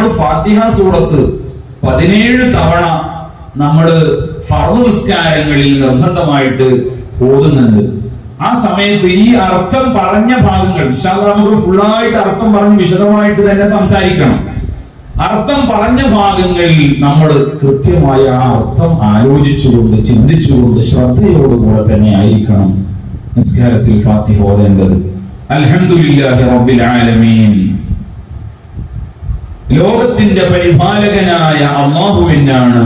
നമ്മൾ ഫാത്തിഹ സൂറത്ത് 17 തവണ നമ്മൾ ഫർദ് നിസ്കാരങ്ങളിൽ നിർബന്ധമായിട്ട് ഓതുന്നുണ്ട്. ആ സമയത്ത് ഈ അർത്ഥം പറഞ്ഞ ഭാഗങ്ങൾ ഇൻഷാ അല്ലാഹ് നമുക്ക് ഫുള്ളായിട്ട് അർത്ഥം പറഞ്ഞ് വിശദമായിട്ട് തന്നെ സംസാരിക്കണം. അർത്ഥം പറഞ്ഞ ഭാഗങ്ങളിൽ നമ്മൾ കൃത്യമായ ആ അർത്ഥം ആലോചിച്ചുകൊണ്ട് ചിന്തിച്ചുകൊണ്ട് ശ്രദ്ധയോടുകൂടെ തന്നെ ആയിരിക്കണം നിസ്കാരത്തിൽ ഫാത്തിഹ ഓതേണ്ടത്. അൽഹംദുലില്ലാഹി റബ്ബിൽ ആലമീൻ. ലോകത്തിന്റെ പരിപാലകനായ അല്ലാഹുവിനാണ്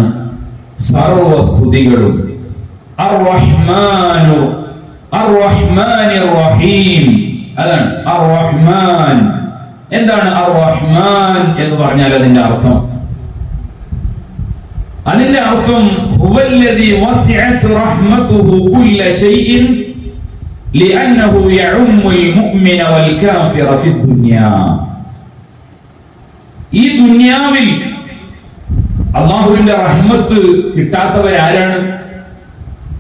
സർവ സ്തുതികളും. അർ-റഹ്മാനു അർ-റഹ്മാനിർ റഹീം. അതാണ് അർ-റഹ്മാൻ. എന്താണ് അർ-റഹ്മാൻ എന്ന് പറഞ്ഞാൽ അതിന്റെ അർത്ഥം? അതിന്റെ അർത്ഥം ഹുവല്ലദീ വസിഅത് റഹ്മതുഹു കുല്ല ശൈഇൻ ലിഅന്നഹു യഉമ്മുൽ മുഅ്മിന വൽ കാഫിറ ഫിദ് ദുനിയാ. ഈ ദുനിയാവിൽ അല്ലാഹുവിന്റെ റഹ്മത്ത് കിട്ടാത്തവരാരാണ്?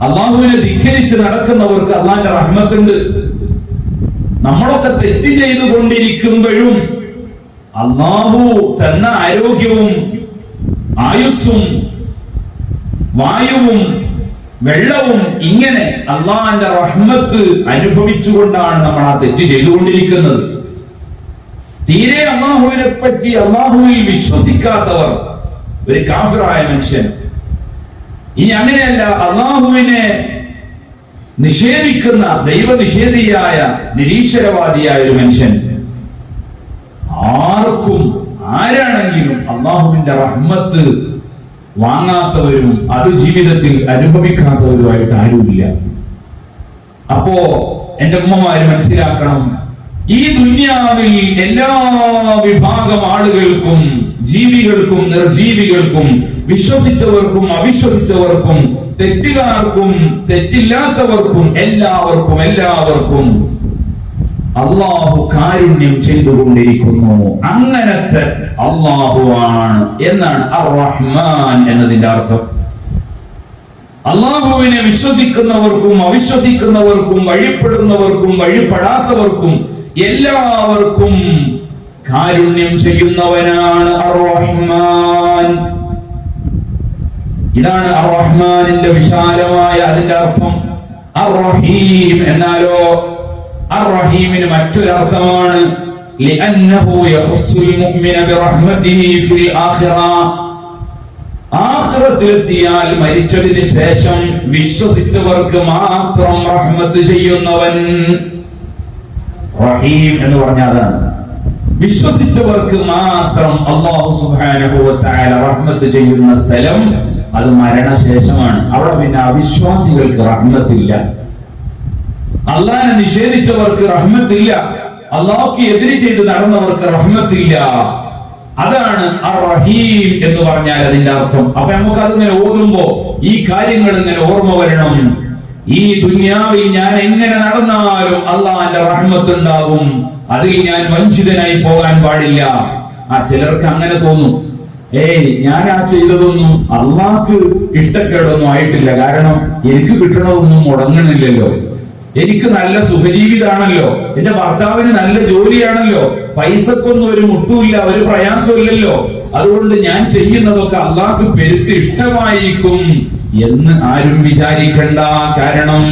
അല്ലാഹുവിനെ ധിക്കരിച്ച് നടക്കുന്നവർക്ക് അല്ലാഹുവിന്റെ റഹ്മത്തുണ്ട്. നമ്മളൊക്കെ തെറ്റ് ചെയ്തുകൊണ്ടിരിക്കുമ്പോഴും അല്ലാഹു തന്ന ആരോഗ്യവും ആയുസ്സും വായുവും വെള്ളവും ഇങ്ങനെ അല്ലാഹുവിന്റെ റഹ്മത്ത് അനുഭവിച്ചുകൊണ്ടാണ് നമ്മൾ ആ തെറ്റ് ചെയ്തുകൊണ്ടിരിക്കുന്നത്. തീരെ അല്ലാഹുവിനെ പറ്റി അല്ലാഹുവിൽ വിശ്വസിക്കാത്തവർ, ഒരു കാഫിറായ മനുഷ്യൻ, ഇനി അങ്ങനെയല്ല അല്ലാഹുവിനെ നിഷേധിക്കുന്ന ദൈവനിഷേധിയായ നിരീശ്വരവാദിയായ ഒരു മനുഷ്യൻ, ആർക്കും ആരാണെങ്കിലും അല്ലാഹുവിന്റെ റഹ്മത്ത് വാങ്ങാത്തവരും അത് ജീവിതത്തിൽ അനുഭവിക്കാത്തവരുമായിട്ട് ആരുമില്ല. അപ്പോ എന്റെ ഉമ്മമാര് മനസ്സിലാക്കണം, ഈ ദുനിയാവിൽ എല്ലാ വിഭാഗം ആളുകൾക്കും, ജീവികൾക്കും നിർജീവികൾക്കും, വിശ്വസിച്ചവർക്കും അവിശ്വസിച്ചവർക്കും, തെറ്റുകാർക്കും തെറ്റില്ലാത്തവർക്കും എല്ലാവർക്കും അല്ലാഹു കാരുണ്യം ചെയ്തുകൊണ്ടിരിക്കുന്നു. അങ്ങനത്തെ അല്ലാഹുവാണ് എന്നാണ് അർ-റഹ്മാൻ എന്നതിന്റെ അർത്ഥം. അല്ലാഹുവിനെ വിശ്വസിക്കുന്നവർക്കും അവിശ്വസിക്കുന്നവർക്കും വഴിപ്പെടുന്നവർക്കും വഴിപ്പെടാത്തവർക്കും എല്ലാവർക്കും കാരുണ്യം ചെയ്യുന്നവനാണ് അർ-റഹ്മാൻ. ഇതാണ് അർ-റഹ്മാനിന്റെ വിശാലമായ അതിന്റെ അർത്ഥം. അർ-റഹീം എന്നാലോ, അർ-റഹീമിന് മറ്റൊരർത്ഥമാണ് ലിഅന്നഹു യഖുസ്സുൽ മുഅ്മിന ബിറഹ്മതിഹി ഫിൽ ആഖിറ. ആഖിറത്തിലെത്തിയാൽ മരിച്ചതിന് ശേഷം വിശ്വസിച്ചവർക്ക് മാത്രം റഹ്മത്ത് ചെയ്യുന്നവൻ. റഹീം എന്ന് പറഞ്ഞാൽ അതാണ്, വിശ്വസിച്ചവർക്ക് മാത്രം അല്ലാഹു സുബ്ഹാനഹു വ തആല റഹ്മത്ത് ചെയ്യുന്ന സ്ഥലം അത് മരണശേഷമാണ്. അവിടെ പിന്നെ അവിശ്വാസികൾക്ക് റഹ്മത്തില്ല, അല്ലാഹനെ നിഷേധിച്ചവർക്ക് റഹ്മത്തില്ല, അല്ലാഹുക്ക് എതിര് ചെയ്ത് നടന്നവർക്ക് റഹ്മത്തില്ല. അതാണ് അർ-റഹീം എന്ന് പറഞ്ഞാൽ അതിന്റെ അർത്ഥം. അപ്പൊ നമുക്ക് അതിങ്ങനെ ഓതുമ്പോ ഈ കാര്യങ്ങൾ ഇങ്ങനെ ഓർമ്മ വരണം. ഈ ദുനിയാവിൽ ഞാൻ എങ്ങനെ നടന്നാലും അല്ലാഹുവിന്റെ റഹ്മത്ത് ഉണ്ടാകും, അതിൽ ഞാൻ വഞ്ചിതനായി പോകാൻ പാടില്ല. ചിലർക്ക് അങ്ങനെ തോന്നും, ഞാൻ ആ ചെയ്തതൊന്നും അല്ലാഹുക്ക് ഇഷ്ടക്കേടൊന്നും ആയിട്ടില്ല, കാരണം എനിക്ക് കിട്ടണതൊന്നും മുടങ്ങണില്ലല്ലോ, എനിക്ക് നല്ല സുഖജീവിതാണല്ലോ, എന്റെ ഭർത്താവിന് നല്ല ജോലിയാണല്ലോ, പൈസക്കൊന്നും ഒരു മുട്ടുമില്ല, ഒരു പ്രയാസമില്ലല്ലോ, അതുകൊണ്ട് ഞാൻ ചെയ്യുന്നതൊക്കെ അല്ലാഹുക്ക് പെരുത്ത് ഇഷ്ടമായിരിക്കും എന്ന് ആരും വിചാരിക്കണ്ട. കാരണം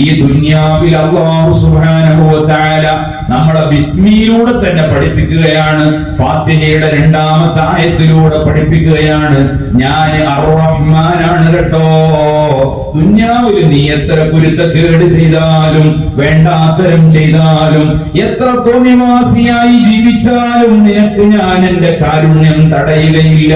ഈ ദുനിയാവിൽ അല്ലാഹു സുബ്ഹാനഹു വ തആല നമ്മളെ ബിസ്മിയിലൂടെ തന്നെ പഠിപ്പിക്കുകയാണ്. ഫാത്തിഹയുടെ 2ാമത്തെ ആയത്തിലൂടെ പഠിപ്പിക്കുകയാണ്, ഞാൻ അർ-റഹ്മാനാണ് കേട്ടോ. ദുനിയാവിൽ നീ എത്ര കുരുത്തക്കേട് ചെയ്താലും വേണ്ടാത്തരം ചെയ്താലും എത്ര തോന്നിവാസിയായി ജീവിച്ചാലും നിനക്ക് ഞാൻ എന്റെ കാരുണ്യം തടയുകയില്ല.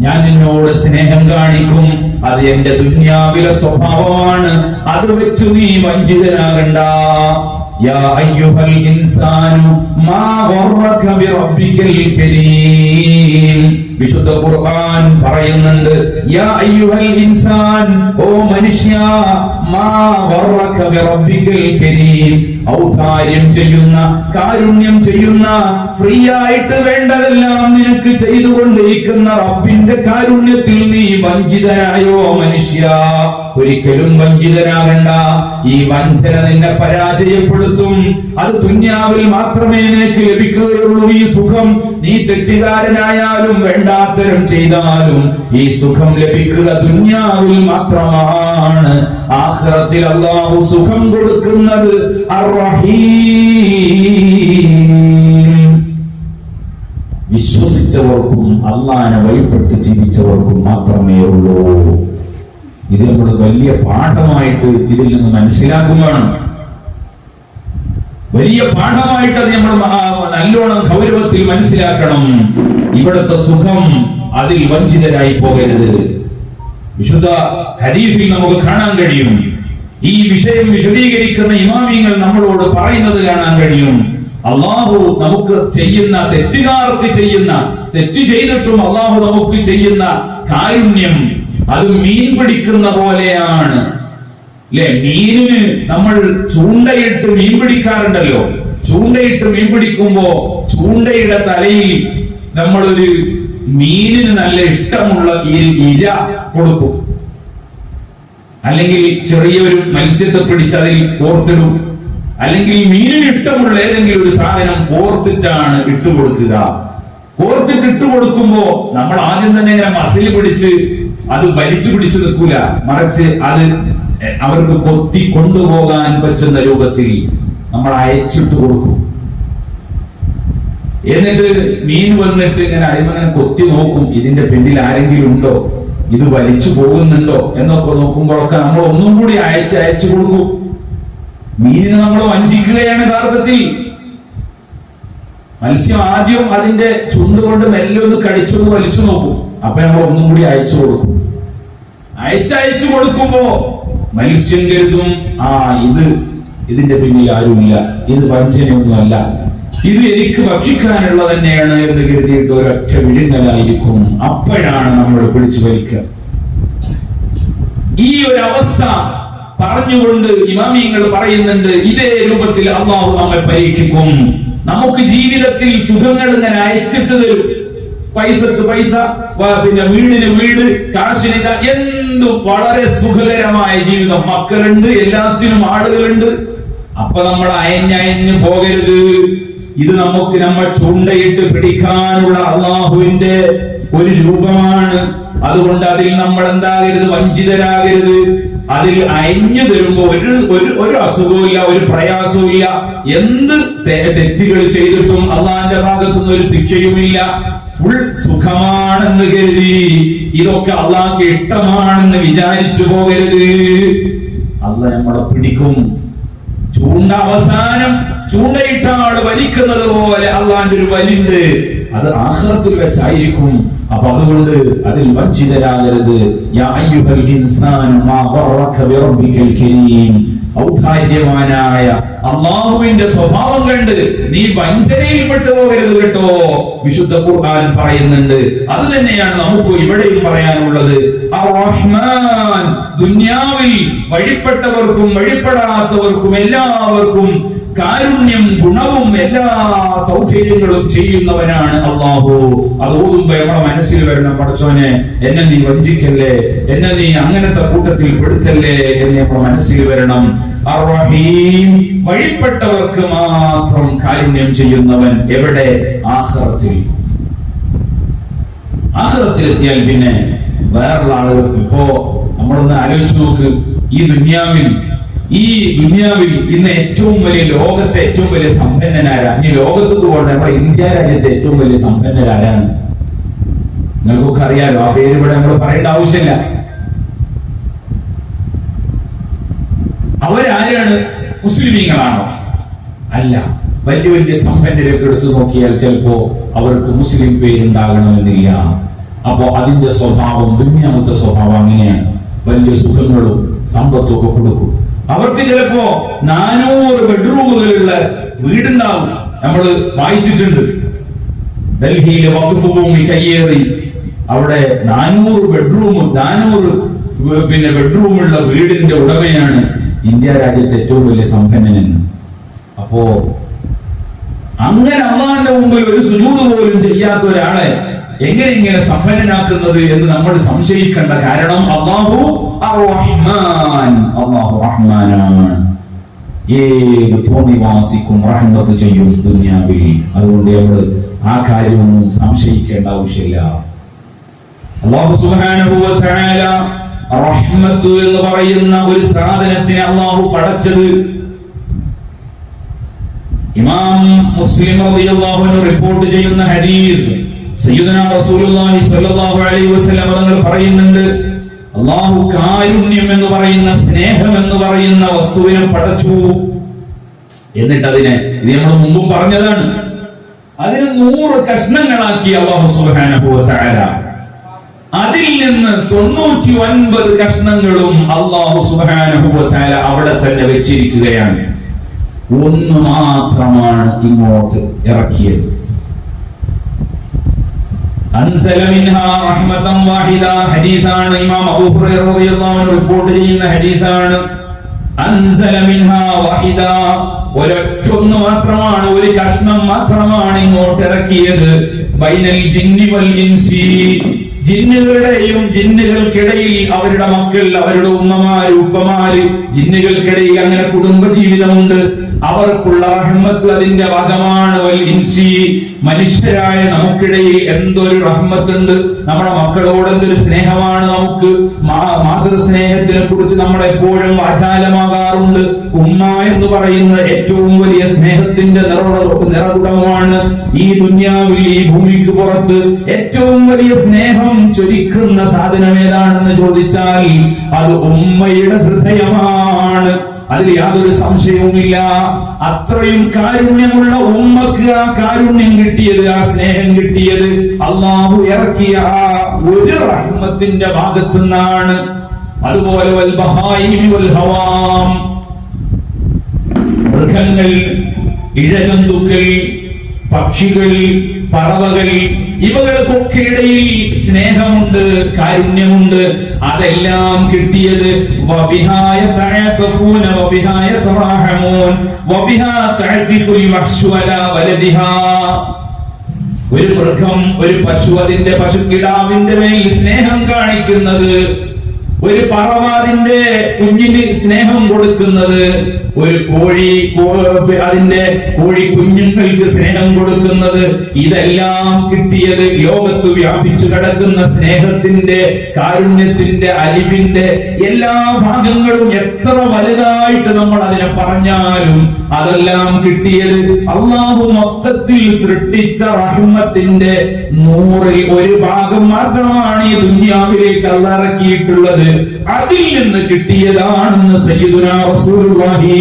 ഞാൻ നിന്നോട് സ്നേഹം കാണിക്കും, അത് എന്റെ ദുനിയാവിലെ സ്വഭാവമാണ്, അത് വെച്ച് നീ വഞ്ചിതനാകണ്ട. യാ അയ്യുഹൽ ഇൻസാനു മാ ഗർറക ബിറബ്ബികൽ കരീം. വിശുദ്ധ ഖുർആൻ പറയുന്നുണ്ട്, യാ അയ്യുഹൽ ഇൻസാൻ, ഓ മനുഷ്യ, മാ ഗർറക ബിറബ്ബികൽ കരീം. ഔദാര്യം ചെയ്യുന്ന, കാരുണ്യം ചെയ്യുന്ന, ഫ്രീ ആയിട്ട് വേണ്ടതെല്ലാം നിനക്ക് ചെയ്തുകൊണ്ടിരിക്കുന്ന റബ്ബിന്റെ കാരുണ്യത്തിൽ നീ വഞ്ചിതനായോ മനുഷ്യ? ഒരിക്കലും വഞ്ചിതരാകണ്ട. ഈ വഞ്ചന നിന്നെ പരാജയപ്പെടുത്തും. അത് ദുനിയാവിൽ മാത്രമേ നിനക്ക് ലഭിക്കുകയുള്ളൂ. ഈ സുഖം നീ തെറ്റുകാരനായാലും വേണ്ടാത്തരം ചെയ്താലും ഈ സുഖം ലഭിക്കുക ദുനിയാവിൽ മാത്രമാണ്. ആഖിറത്തിൽ അല്ലാഹു സുഖം കൊടുക്കുന്നത് അർ-റഹീം. വിശ്വസിച്ചവർക്കും അള്ളാഹനെ വഴിപ്പെട്ട് ജീവിച്ചവർക്കും മാത്രമേ ഉള്ളൂ. ഇത് നമ്മൾ വലിയ പാഠമായിട്ട് ഇതിൽ നിന്ന് മനസ്സിലാക്കുകയാണ്. വലിയ പാഠമായിട്ട് അത് നമ്മൾ നല്ലോണം ഗൗരവത്തിൽ മനസ്സിലാക്കണം. ഇവിടുത്തെ സുഖം അതിൽ വഞ്ചിതരായി പോകരുത്. വിശുദ്ധ ഹദീസിൽ നമുക്ക് കാണാൻ കഴിയും. ഈ വിഷയം വിശദീകരിക്കുന്ന ഇമാമിങ്ങൾ നമ്മളോട് പറയുന്നത് കാണാൻ കഴിയും. അള്ളാഹു നമുക്ക് ചെയ്യുന്ന തെറ്റുകാർക്ക് ചെയ്യുന്ന തെറ്റ് ചെയ്തിട്ടും അള്ളാഹു നമുക്ക് ചെയ്യുന്ന കാരുണ്യം അത് മീൻ പിടിക്കുന്ന പോലെയാണ്. അല്ലെ, മീനിന് നമ്മൾ ചൂണ്ടയിട്ട് മീൻ പിടിക്കാറുണ്ടല്ലോ. ചൂണ്ടയിട്ട് മീൻ പിടിക്കുമ്പോ ചൂണ്ടയുടെ തലയിൽ നമ്മളൊരു മീനിന് നല്ല ഇഷ്ടമുള്ള ഇര കൊടുക്കും, അല്ലെങ്കിൽ ചെറിയൊരു മത്സ്യത്തെ പിടിച്ച് അതിൽ കോർത്തിടും, അല്ലെങ്കിൽ മീനിന് ഇഷ്ടമുള്ള ഏതെങ്കിലും ഒരു സാധനം കോർത്തിട്ടാണ് ഇട്ടുകൊടുക്കുക. കോർത്തിട്ട് ഇട്ടുകൊടുക്കുമ്പോ നമ്മൾ ആദ്യം തന്നെ ഇങ്ങനെ മസിൽ പിടിച്ച് അത് വലിച്ചു പിടിച്ചു നിൽക്കൂല, മറിച്ച് അത് അവർക്ക് കൊത്തി കൊണ്ടുപോകാൻ പറ്റുന്ന രൂപത്തിൽ നമ്മൾ അയച്ചിട്ട് കൊടുക്കും. എന്നിട്ട് മീൻ വന്നിട്ട് ഇങ്ങനെ അതിങ്ങനെ കൊത്തി നോക്കും, ഇതിന്റെ പിന്നിൽ ആരെങ്കിലും ഉണ്ടോ, ഇത് വലിച്ചു പോകുന്നുണ്ടോ എന്നൊക്കെ നോക്കുമ്പോഴൊക്കെ നമ്മൾ ഒന്നും കൂടി അയച്ചു കൊടുക്കും. മീനിനെ നമ്മൾ വഞ്ചിക്കുകയാണ് യഥാർത്ഥത്തിൽ. മത്സ്യം ആദ്യം അതിന്റെ ചുണ്ടുകൊണ്ട് മെല്ലെ ഒന്ന് കടിച്ചൊന്ന് വലിച്ചു നോക്കും, അപ്പൊ നമ്മൾ ഒന്നും കൂടി അയച്ചു കൊടുക്കും. അയച്ചു കൊടുക്കുമ്പോ മത്സ്യം കരുതും, ഇതിന്റെ പിന്നിൽ ആരുമില്ല, ഇത് വഞ്ചനയൊന്നുമല്ല, ഇത് എനിക്ക് ഭക്ഷിക്കാനുള്ള തന്നെയാണ് എന്ന് കരുതിയിട്ട് ഒരൊറ്റ വിഴുങ്ങലായിരിക്കും. അപ്പോഴാണ് നമ്മൾ പിടിച്ചു വലിക്കുക. ഈ ഒരു അവസ്ഥ പറഞ്ഞുകൊണ്ട് ഇമാമിങ്ങൾ പറയുന്നുണ്ട്, ഇതേ രൂപത്തിൽ അള്ളാഹു നമ്മെ പരീക്ഷിക്കും. നമുക്ക് ജീവിതത്തിൽ സുഖങ്ങൾ ഇങ്ങനെ അയച്ചിട്ട് തരും. പൈസക്ക് പൈസ, പിന്നെ വീടിന് വീട്, കാശിന് എന്തും വളരെ സുഖകരമായ ജീവിതം. മക്കളുണ്ട്, എല്ലാത്തിനും ആളുകളുണ്ട്. അപ്പൊ നമ്മൾ അയഞ്ഞു പോകരുത്. ഇത് നമ്മൾ ചൂണ്ടയിട്ട് പിടിക്കാനുള്ള അള്ളാഹുവിന്റെ ഒരു രൂപമാണ്. അതുകൊണ്ട് അതിൽ നമ്മൾ എന്താകരുത്, വഞ്ചിതരാകരുത്. അതിൽ അയഞ്ഞു തരുമ്പോ ഒരു അസുഖവും ഇല്ല, ഒരു പ്രയാസവും ഇല്ല. എന്ത് തെറ്റുകൾ ചെയ്തിട്ടും അള്ളാഹിന്റെ ഭാഗത്തുനിന്ന് ഒരു ശിക്ഷയുമില്ല. ഫുൾ സുഖമാണെന്ന് കരുതി ഇതൊക്കെ അള്ളാഹ്ക്ക് ഇഷ്ടമാണെന്ന് വിചാരിച്ചു പോകരുത്. അള്ളാഹ് നമ്മളെ പിടിക്കും. ചൂണ്ട അവസാനം ചൂണ്ടയിട്ട ആള് വലിക്കുന്നത് പോലെ അള്ളാന്റെ ഒരു വലിണ്ട്, അത് ആഖിറത്തിൽ വെച്ചായിരിക്കും. അപ്പൊ അതുകൊണ്ട് അതിൽ വഞ്ചിതരാകരുത്. യാ അയ്യുഹൽ ഇൻസാനു മാ ഗററക ബിറബ്ബിക്കൽ കരീം. ഔദാര്യവാനായ അല്ലാഹുവിന്റെ സ്വഭാവം കണ്ട് നീ വഞ്ചനയിൽ പെട്ടുപോകരുത് കേട്ടോ. വിശുദ്ധ ഖുർആൻ പറയുന്നുണ്ട്. അത് തന്നെയാണ് നമുക്ക് ഇവിടെയും പറയാനുള്ളത്. അർ-റഹ്മാൻ, ദുനിയാവിൽ വഴിപ്പെട്ടവർക്കും വഴിപ്പെടാത്തവർക്കും എല്ലാവർക്കും കാരുണ്യം, ഗുണവും എല്ലാ സൗകര്യങ്ങളും ചെയ്യുന്നവനാണ് അല്ലാഹു. അത് ഓതുമ്പോ നമ്മുടെ മനസ്സിൽ വരണം, പടച്ചോനെ എന്നെ നീ വഞ്ചിക്കല്ലേ, എന്നെ നീ അങ്ങനത്തെ കൂട്ടത്തിൽ പെടുത്തല്ലേ എന്ന് നമ്മുടെ മനസ്സിൽ വരണം. അർ-റഹീം, വഴിപ്പെട്ടവർക്ക് മാത്രം കാരുണ്യം ചെയ്യുന്നവൻ. എവിടെ? ആഖിറത്തിൽ. ആഖിറത്തിലെത്തിയാൽ പിന്നെ വേറുള്ള ആളുകൾ. ഇപ്പോ നമ്മളൊന്ന് ആലോചിച്ച് നോക്ക്. ഈ ദുനിയാവിൽ ഇന്ന് ഏറ്റവും വലിയ, ലോകത്തെ ഏറ്റവും വലിയ സമ്പന്നനാരാ? ഇനി ലോകത്തേക്ക് പോകണ്ട, നമ്മുടെ ഇന്ത്യ രാജ്യത്തെ ഏറ്റവും വലിയ സമ്പന്നരാരാണ്? നിങ്ങൾക്കൊക്കെ അറിയാലോ. ആ പേര് ഇവിടെ നമ്മൾ പറയേണ്ട ആവശ്യമില്ല. അവരാരാണ്? മുസ്ലിമീങ്ങളാണോ? അല്ല. വലിയ വലിയ സമ്പന്നരൊക്കെ എടുത്തു നോക്കിയാൽ ചിലപ്പോ അവർക്ക് മുസ്ലിം പേരുണ്ടാകണമെന്നില്ല. അപ്പോ അതിന്റെ സ്വഭാവം, ദുനിയാവത്തെ സ്വഭാവം അങ്ങനെയാണ്. വലിയ സുഖങ്ങളും സമ്പത്തും ഒക്കെ കൊടുക്കും. അവർക്ക് ചിലപ്പോ 400 ബെഡ്റൂമുകളുള്ള വീടുണ്ടാവും. നമ്മൾ വായിച്ചിട്ടുണ്ട്. ഡൽഹിയിലെ വഖഫ് ഭൂമി കയ്യേറി അവിടെ 400 ബെഡ്റൂമുള്ള വീടിന്റെ ഉടമയാണ് ഇന്ത്യ രാജ്യത്തെ ഏറ്റവും വലിയ സമ്പന്നനെന്ന്. അപ്പോ അങ്ങനെ അള്ളാഹിന്റെ മുമ്പിൽ ഒരു സുജൂദ് പോലും ചെയ്യാത്ത ഒരാളെ എങ്ങനെ ഇങ്ങനെ സമ്പന്നനാക്കുന്നത് എന്ന് നമ്മൾ സംശയിക്കേണ്ട. കാരണം അല്ലാഹു അർ-റഹ്മാൻ, അല്ലാഹു റഹ്മാനാണ്. ഏത് തോന്നിവാസിക്കും റഹ്മത്ത് ചെയ്യും ദുനിയാവിൽ. അതുകൊണ്ട് നമ്മൾ ആ കാര്യമൊന്നും സംശയിക്കേണ്ട ആവശ്യമില്ല. അല്ലാഹു സുബ്ഹാനഹു വ തആല റഹ്മത്ത് എന്ന് പറയുന്ന ഒരു സാധനത്തിനെ അല്ലാഹു പടച്ചത്. ഇമാം മുസ്ലിം റളിയല്ലാഹു അൻഹു റിപ്പോർട്ട് ചെയ്യുന്ന ഹദീസ്, സയ്യിദുനാ റസൂലുള്ളാഹി സ്വല്ലല്ലാഹു അലൈഹി വസല്ലം തങ്ങൾ പറയുന്നുണ്ട്, അല്ലാഹു കാരുണ്യം എന്ന് പറയുന്ന, സ്നേഹം എന്ന് പറയുന്ന വസ്തുവിനെ പടച്ചു. എന്നിട്ട് അതിനെ, ഇത് നമ്മൾ മുമ്പും പറഞ്ഞതാണ്, അതിനെ 100 കഷ്ണങ്ങളാക്കി അല്ലാഹു സുബ്ഹാനഹു വ തആല. അതിൽ നിന്ന് 99 കഷ്ണങ്ങളും അല്ലാഹു സുബ്ഹാനഹു വ തആല അവിടെ തന്നെ വെച്ചിരിക്കുകയാണ്. ഒന്ന് മാത്രമാണ് ഇങ്ങോട്ട് ഇറക്കിയത്. അൻസല മിൻഹാ റഹ്മതൻ വാഹിദ, ഹദീസാണ്. ഇമാം അബൂ ഹുറൈറ റളിയല്ലാഹു അൻഹു റിപ്പോർട്ട് ചെയ്യുന്ന ഹദീസാണ്. അൻസല മിൻഹാ വാഹിദ, ഒരൊറ്റൊന്ന് മാത്രമാണ്, ഒരു കഷ്ണം മാത്രമാണ് ഇങ്ങോട്ട് ഇറക്കിയത്. ബൈനൽ ജിന്നി വൽ ഇൻസി, ജിന്നുകളുടെയും ജിന്നുകൾക്കിടയിൽ അവരുടെ മക്കൾ, അവരുടെ ഉമ്മമാര്, ഉപ്പമാര്, ജിന്നുകൾക്കിടയിൽ അങ്ങനെ കുടുംബ ജീവിതമുണ്ട്. അവർക്കുള്ള റഹ്മത്ത് അതിന്റെ ഭാഗമാണ്. വൽ ഇൻസി, മനുഷ്യരായ നമുക്കിടയിൽ എന്തൊരു റഹ്മത്തുണ്ട്. നമ്മുടെ മക്കളോട് എന്തൊരു സ്നേഹമാണ് നമുക്ക്. മാതൃസ്നേഹത്തിനെ കുറിച്ച് നമ്മൾ എപ്പോഴും വാചാലമാകാറുണ്ട്. ഉമ്മ എന്ന് പറയുന്ന ഏറ്റവും വലിയ സ്നേഹത്തിന്റെ നിറകുടമാണ്. ഈ ദുനിയാവിൽ, ഈ ഭൂമിക്ക് പുറത്ത് ഏറ്റവും വലിയ സ്നേഹം ചൊരിക്കുന്ന സാധനം ഏതാണെന്ന് ചോദിച്ചാൽ അത് ഉമ്മയുടെ ഹൃദയമാണ്. അതിൽ യാതൊരു സംശയവുമില്ല. അത്രയും കാരുണ്യമുള്ള ഉമ്മക്ക് ആ കാരുണ്യം കിട്ടിയത്, ആ സ്നേഹം കിട്ടിയത് അല്ലാഹു ഇറക്കിയ ആ ഒരു റഹ്മത്തിന്റെ ഭാഗത്തു നിന്നാണ്. അതുപോലെ വൽ ബഹായിമി വൽ ഹവാം, മൃഗങ്ങൾ, ഇഴജന്തുക്കൾ, പക്ഷികൾ, പറവകൾ, ഇവകൾക്കൊക്കെ ഇടയിൽ സ്നേഹമുണ്ട്, കാരുണ്യമുണ്ട്. അതെല്ലാം കിട്ടിയത് വബിഹായ തഅതഫൂന വബിഹായ തറാഹമൂൻ വബിഹാ തഅതിഫുൽ വഹ്ശു അലാ വലദിഹാ. ഒരു മൃഗം, ഒരു പശു, അതിന്റെ പശുക്കിടാവിന്റെ മേൽ സ്നേഹം കാണിക്കുന്നത്, ഒരു പറവ അതിന്റെ കുഞ്ഞിന് സ്നേഹം കൊടുക്കുന്നത്, ഒരു കോഴി അതിന്റെ കോഴി കുഞ്ഞുങ്ങൾക്ക് സ്നേഹം കൊടുക്കുന്നത്, ഇതെല്ലാം കിട്ടിയത് ലോകത്ത് വ്യാപിച്ചു കിടക്കുന്ന സ്നേഹത്തിന്റെ, കാരുണ്യത്തിന്റെ, അലിവിന്റെ എല്ലാ ഭാഗങ്ങളും എത്ര വലുതായിട്ട് നമ്മൾ അതിനെ പറഞ്ഞാലും അതെല്ലാം കിട്ടിയത് അല്ലാഹു മൊത്തത്തിൽ സൃഷ്ടിച്ച റഹ്മത്തിന്റെ 100ൽ 1 ഭാഗം മാത്രമാണ് ഈ ദുനിയാവിലേക്ക് അല്ലാഹു ഇറക്കിയിട്ടുള്ളത്. അതിൽ നിന്ന് കിട്ടിയതാണെന്ന് സയ്യിദുനാ റസൂലുള്ളാഹി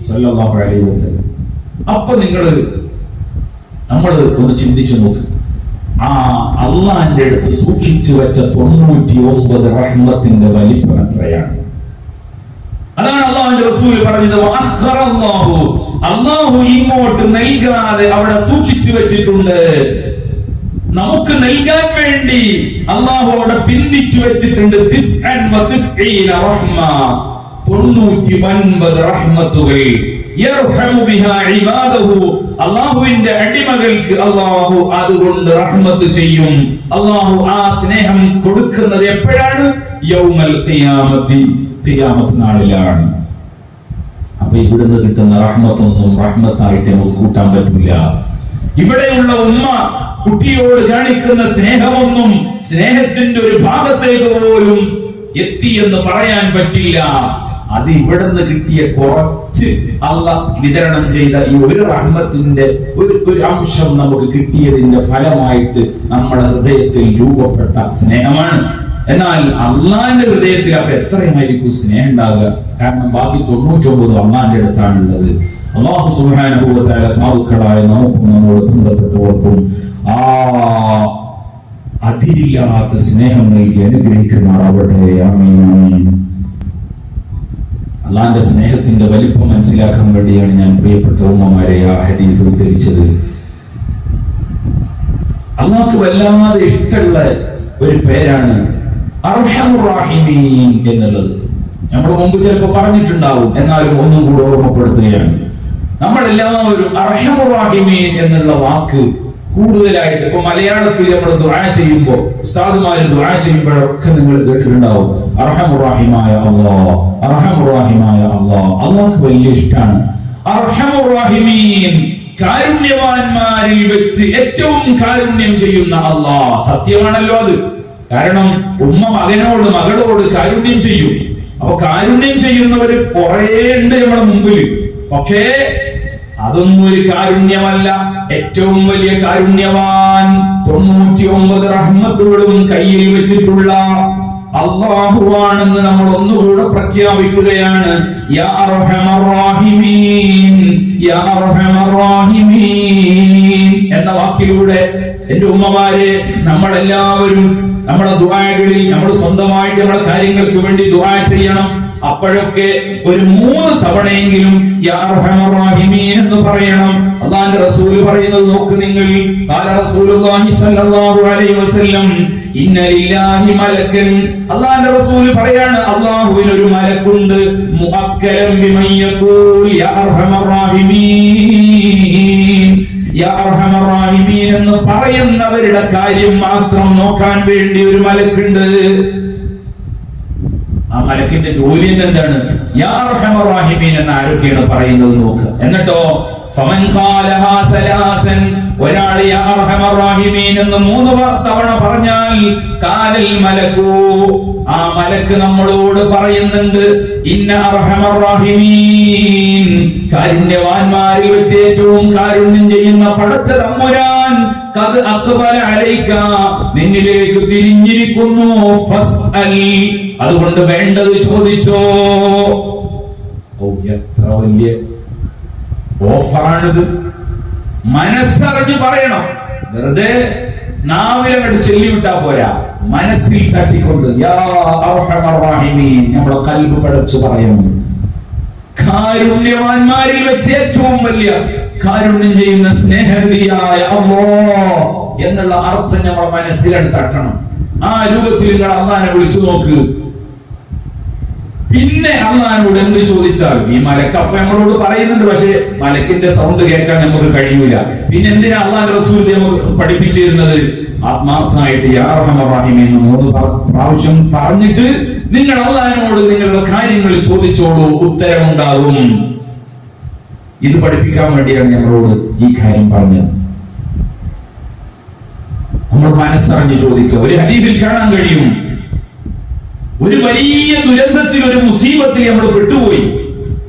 സ്വല്ലല്ലാഹു അലൈഹി വസല്ലം. അപ്പൊ നമ്മൾ ഒന്ന് ചിന്തിച്ചു നോക്ക്, ആ അള്ളാന്റെ അടുത്ത് സൂക്ഷിച്ചു വെച്ച 99 റഹ്മത്തിന്റെ വലിപ്പം എത്രയാണ്. അതാണ് അല്ലാഹുവിന്റെ റസൂൽ പറഞ്ഞത്, അല്ലാഹു ഇങ്ങോട്ട് നൽകാതെ അവിടെ സൂക്ഷിച്ചു വെച്ചിട്ടുണ്ട്. നമുക്ക് നൽകാൻ വേണ്ടി അല്ലാഹു അവിടെ പിന്തിച്ചു വെച്ചിട്ടുണ്ട് 99 റഹ്മത്തുകൾ. യർഹമു ബിഹാ ഇബാദഹു, അല്ലാഹുവിന്റെ അടിമകൾക്ക് അല്ലാഹു അതുകൊണ്ട് റഹ്മത്ത് ചെയ്യും. അല്ലാഹു ആ സ്നേഹം കൊടുക്കുന്നത് എപ്പോഴാണ്? യൗമൽ ഖിയാമത്തി, ഖിയാമത്ത് നാളിലാണ്. അപ്പൊ ഇവിടുന്ന് കിട്ടുന്ന റഹ്മത്തൊന്നും റഹ്മത്തായിട്ട് നമുക്ക് കൂട്ടാൻ പറ്റില്ല. ഇവിടെയുള്ള ഉമ്മ കുട്ടിയോട് കാണിക്കുന്ന സ്നേഹമൊന്നും സ്നേഹത്തിന്റെ ഒരു ഭാഗത്തേക്ക് പോലും എത്തി എന്ന് പറയാൻ പറ്റില്ല. അത് ഇവിടുന്ന് കിട്ടിയ കുറച്ച് അല്ലാഹ് വിതരണം ചെയ്ത ഈ ഒരു റഹ്മത്തിന്റെ ഒരു അംശം നമുക്ക് കിട്ടിയതിന്റെ ഫലമായിട്ട് നമ്മുടെ ഹൃദയത്തിൽ രൂപപ്പെട്ട സ്നേഹമാണ്. എന്നാൽ അള്ളാന്റെ ഹൃദയത്തിൽ അപ്പൊ എത്രയായിരിക്കും സ്നേഹം ഉണ്ടാകുക? കാരണം ബാക്കി 99 അള്ളാന്റെ അടുത്താണുള്ളത്. അല്ലാഹു സുബ്ഹാനഹു വ തആല സാധുക്കളായ നമുക്കും നമ്മോട് ബന്ധപ്പെട്ടവർക്കും ആ അതിരില്ലാത്ത സ്നേഹം നൽകി അനുഗ്രഹിക്കുമാറാവട്ടെ. ആമീൻ ആമീൻ. അള്ളാന്റെ സ്നേഹത്തിന്റെ വലിപ്പം മനസ്സിലാക്കാൻ വേണ്ടിയാണ് ഞാൻ പ്രിയപ്പെട്ട ഉമ്മമാരെ ആ ഹദീസ് ഉദ്ധരിച്ചത്. അള്ളാഹ്ക്ക് വല്ലാതെ ഇഷ്ടമുള്ള ഒരു പേരാണ് അർഹമുർ റഹീമീൻ എന്നുള്ളത്. നമ്മൾ മുമ്പ് ചിലപ്പോൾ പറഞ്ഞിട്ടുണ്ടാവും, എന്നാലും ഒന്നും കൂടെ ഓർമ്മപ്പെടുത്തുകയാണ്. നമ്മളെല്ലാവരും അർഹമുർ റഹീമീൻ എന്നുള്ള വാക്ക് കൂടുതലായിട്ട് ഇപ്പൊ മലയാളത്തിൽ നമ്മൾ ദുആ ചെയ്യുമ്പോൾ ഉസ്താദുമാര് ദുആ ചെയ്യുമ്പോഴൊക്കെ നിങ്ങൾ കേട്ടിട്ടുണ്ടാവും അർഹമുർ-റഹീമായ അല്ലാഹ്, അർഹമുർ-റഹീമായ അല്ലാഹ്. അല്ലാഹ്ക്ക് വലിയ ഇഷ്ടമാണ് അർഹമുർ-റഹീമീൻ, കാരുണ്യവാന്മാരിൽ വെച്ച് ഏറ്റവും കാരുണ്യം ചെയ്യുന്ന അല്ലാഹ്. സത്യമാണല്ലോ അത്. കാരണം ഉമ്മ മകനോട് മകളോട് കാരുണ്യം ചെയ്യും. അപ്പൊ കാരുണ്യം ചെയ്യുന്നവര് കുറെ ഉണ്ട് നമ്മുടെ മുമ്പിൽ. പക്ഷേ അതൊന്നും ഒരു കാരുണ്യമല്ല. ഏറ്റവും വലിയ കാരുണ്യവാൻ 99 റഹ്മത്തുകളും കയ്യിൽ വെച്ചിട്ടുള്ള അല്ലാഹുവാണെന്ന് നമ്മൾ ഒന്നുകൂടെ പ്രഖ്യാപിക്കുകയാണ്. യാ അർഹമർ റഹീമീൻ, യാ അർഹമർ റഹീമീൻ എന്ന വാക്കിലൂടെ എന്റെ ഉമ്മമാരെ, നമ്മളെല്ലാവരും നമ്മുടെ ദുആകളിൽ നമ്മൾ സ്വന്തമായിട്ട് നമ്മുടെ കാര്യങ്ങൾക്ക് വേണ്ടി ദുആ ചെയ്യണം. അപ്പോഴൊക്കെ ഒരു 3 തവണയെങ്കിലും യാ അർഹമർ റഹീമീൻ എന്ന് പറയണം. അല്ലാഹുവിന്റെ റസൂൽ പറയുന്നത് നോക്ക് നിങ്ങൾ. ഖാല റസൂലുള്ളാഹി സ്വല്ലല്ലാഹു അലൈഹി വസല്ലം ഇന്ന ലില്ലാഹി മലക്കൻ. അല്ലാഹുവിന്റെ റസൂൽ പറയാണ് അല്ലാഹുവിന് ഒരു മലക്കുണ്ട്. മുഅക്കലം ബിമൻ യഖൂൽ യാ അർഹമർ റഹീമീൻ, യാ അർഹമർ റഹീമീൻ എന്ന് പറയുന്നവരുടെ കാര്യം മാത്രം നോക്കാൻ വേണ്ടി ഒരു മലക്കുണ്ട്. ആ മലക്കിന്റെ ജോലി എന്താണ്? യാ അർഹമർ റഹീമീൻ എന്ന് ആരൊക്കെയാണ് പറയുന്നത് നോക്കുക. എന്നിട്ടോ ഫമൻ ഖാലഹാ തലാസൻ, ഒരാൾ യാ അർഹമർ റഹീമീൻ എന്ന് 3 തവണ പറഞ്ഞാൽ ഖാലൽ മലകു, ആ മലക്ക് നമ്മളോട് പറയുന്നുണ്ട് ഇന്ന അർഹമർ റഹീമീൻ, കാരുണ്യവാന്മാരിൽ വെച്ച് ഏറ്റവും കാരുണ്യം ചെയ്യുന്ന പടച്ച തമ്പുരാൻ ഖദ് അഖ്ബല അലൈക, നിന്നിലേക്ക് തിരിഞ്ഞിരിക്കുന്നു. ഫസ്അൽ, അതുകൊണ്ട് വേണ്ടത് ചോദിച്ചോ. ഓ, എത്ര വലിയ ഓഫറാണിത്. മനസ്സറിഞ്ഞ് പറയണം. വെറുതെ നാവിലങ്ങോട്ട് ചെല്ലിവിട്ടാ പോരാ, മനസ്സിൽ തട്ടിക്കൊണ്ട് യാ അർഹമർ റഹീമീൻ നമ്മുടെ ഖൽബ് പടച്ചു പറയണം. കാരുണ്യവാന്മാരിൽ വെച്ച് ഏറ്റവും വലിയ കാരുണ്യം ചെയ്യുന്ന സ്നേഹനിധിയായ അല്ലാഹ് എന്നുള്ള അർത്ഥം നമ്മുടെ മനസ്സിലാണ് തട്ടണം. ആ രൂപത്തിൽ നിങ്ങൾ അല്ലാഹുവിനെ വിളിച്ചു നോക്ക്. പിന്നെ അല്ലാഹുവിനോട് എന്ത് ചോദിച്ചാൽ, ഈ മലക്ക് അപ്പൊ നമ്മളോട് പറയുന്നുണ്ട്, പക്ഷെ മലക്കിന്റെ സൗണ്ട് കേൾക്കാൻ നമുക്ക് കഴിയൂല. പിന്നെ എന്തിനാ അല്ലാഹുവിന്റെ റസൂൽ നമുക്ക് പഠിപ്പിച്ചു തരുന്നത്? ആത്മാർത്ഥമായിട്ട് യാ അർഹമർ റഹീമീൻ എന്ന് 3 പ്രാവശ്യം പറഞ്ഞിട്ട് നിങ്ങൾ അല്ലാഹുവിനോട് നിങ്ങളുടെ കാര്യങ്ങൾ ചോദിച്ചോളൂ, ഉത്തരമുണ്ടാകും. ഇത് പഠിപ്പിക്കാൻ വേണ്ടിയാണ് നമ്മളോട് ഈ കാര്യം പറഞ്ഞത്. നമ്മൾ മനസ്സറിഞ്ഞ് ചോദിക്കുക. ഒരു ഹദീസിൽ കാണാൻ കഴിയും, ഒരു വലിയ ദുരന്തത്തിൽ, ഒരു മുസീബത്തിൽ നമ്മൾ പെട്ടുപോയി.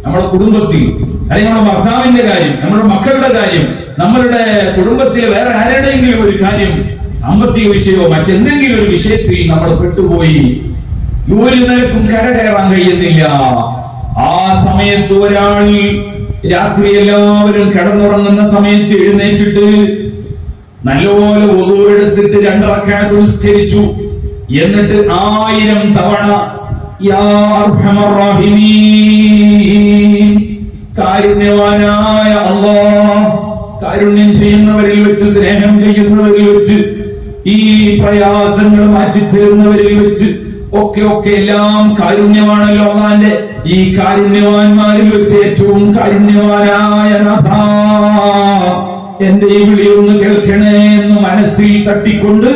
നമ്മുടെ കുടുംബത്തിൽ, അല്ലെങ്കിൽ നമ്മുടെ ഭർത്താവിന്റെ കാര്യം, നമ്മുടെ മക്കളുടെ കാര്യം, നമ്മളുടെ കുടുംബത്തിലെ വേറെ ആരുടെയെങ്കിലും ഒരു കാര്യം, സാമ്പത്തിക വിഷയമോ മറ്റെന്തെങ്കിലും ഒരു വിഷയത്തിൽ നമ്മൾ പെട്ടുപോയി. ഒരു നിലക്കും കരകയറാൻ കഴിയുന്നില്ല. ആ സമയത്ത് ഒരാൾ രാത്രി എല്ലാവരും കിടന്നുറങ്ങുന്ന സമയത്ത് എഴുന്നേറ്റിട്ട് നല്ലപോലെ wudu എടുത്തിട്ട് 2 റക്അത്ത് നിസ്കരിച്ചു. എന്നിട്ട് 1000 തവണ യാ അർഹമർ റഹീമീൻ, കാരുണ്യവാനായ അല്ലാഹ്, കാരുണ്യം ചെയ്യുന്നവരിൽ വെച്ച്, സ്നേഹം ചെയ്യുന്നവരിൽ വെച്ച്, ഈ പ്രയാസങ്ങൾ മാറ്റിത്തരുന്നവരിൽ വെച്ച് ഒക്കെ എല്ലാം കാരുണ്യമാണല്ലോ അല്ലാഹുവിന്റെ. ഈ കാരുണ്യവാന്മാരിൽ വെച്ച് ഏറ്റവും കാരുണ്യവാനായ നാഥാ, എന്റെ ഈ വിളി ഒന്ന് കേൾക്കണേ എന്ന് മനസ്സിൽ തട്ടിക്കൊണ്ട്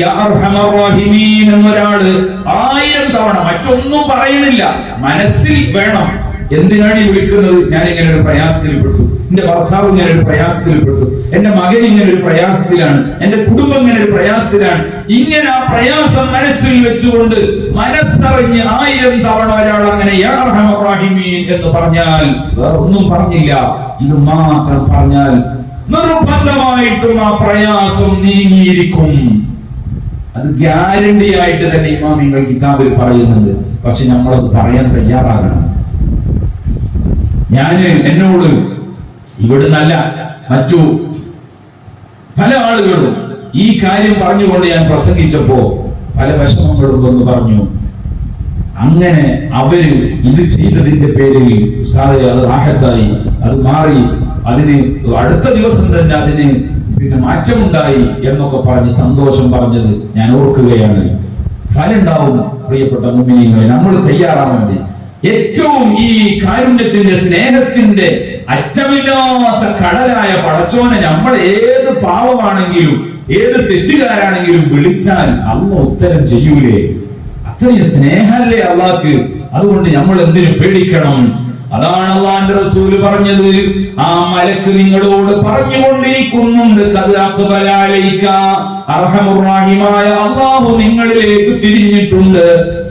യാ അർഹമർ റഹീമീൻ എന്നൊരാള് 1000 തവണ, മറ്റൊന്നും പറയണില്ല, മനസ്സിൽ വേണം. എന്തിനാണ് ഈ വിളിക്കുന്നത്? ഞാൻ ഇങ്ങനെ ഒരു പ്രയാസത്തിൽപ്പെട്ടു, എന്റെ ഭർത്താവ് ഇങ്ങനെ ഒരു പ്രയാസത്തിൽപ്പെട്ടു, എന്റെ മകൻ ഇങ്ങനെ ഒരു പ്രയാസത്തിലാണ്, എന്റെ കുടുംബം ഇങ്ങനെ ഒരു പ്രയാസത്തിലാണ്. ഇങ്ങനെ ആ പ്രയാസം മനസ്സിൽ വെച്ചുകൊണ്ട് മനസ്സറിഞ്ഞ് 1000 തവണ ഒരാൾ അങ്ങനെ യാ അർഹമർ റഹീമീൻ എന്ന് പറഞ്ഞാൽ, വേറെ ഒന്നും പറഞ്ഞില്ല, ഇത് മാത്രം പറഞ്ഞാൽ നിർബന്ധമായിട്ടും ആ പ്രയാസം നീങ്ങിയിരിക്കും. അത് ഗ്യാരണ്ടി ആയിട്ട് തന്നെ ഇമാമിങ്ങൾ കിതാബിൽ പറയുന്നുണ്ട്. പക്ഷെ നമ്മളത് പറയാൻ തയ്യാറാകണം. എന്നോട് ഇവിടുന്നല്ല, മറ്റു പല ആളുകളും ഈ കാര്യം പറഞ്ഞുകൊണ്ട് ഞാൻ പ്രസംഗിച്ചപ്പോ പല വിഷമങ്ങളും എന്ന് പറഞ്ഞു. അങ്ങനെ അവര് ഇത് ചെയ്തതിന്റെ പേരിൽ ഉസ്താദേ അത് റാഹത്തായി, അത് മാറി, അതിന് അടുത്ത ദിവസം തന്നെ അതിന് പിന്നെ മാറ്റമുണ്ടായി എന്നൊക്കെ പറഞ്ഞ് സന്തോഷം പറഞ്ഞത് ഞാൻ ഓർക്കുകയാണ്. ഫലുണ്ടാവും പ്രിയപ്പെട്ട മുഅ്മിനീങ്ങളെ, നമ്മൾ തയ്യാറാവേണ്ടി ഏറ്റവും ഈ കാരുണ്യത്തിന്റെ, സ്നേഹത്തിന്റെ അറ്റമില്ലാത്ത കടലായ പടച്ചോനെ നമ്മൾ ഏത് പാവമാണെങ്കിലും ഏത് തെറ്റുകാരാണെങ്കിലും വിളിച്ചാൽ അള്ളാഹ് ഉത്തരം ചെയ്യൂലേ? അത്രയും സ്നേഹല്ലേ അള്ളാഹ്ക്ക്. അതുകൊണ്ട് നമ്മൾ എന്തിനു പേടിക്കണം? അതാണ് അള്ളാന്റെ റസൂല് പറഞ്ഞത്. ആ മലക്ക് നിങ്ങളോട് പറഞ്ഞുകൊണ്ടിരിക്കുന്നുണ്ട്, അർഹമുർ-റഹീമായ അള്ളാഹു നിങ്ങളിലേക്ക് തിരിഞ്ഞിട്ടുണ്ട്.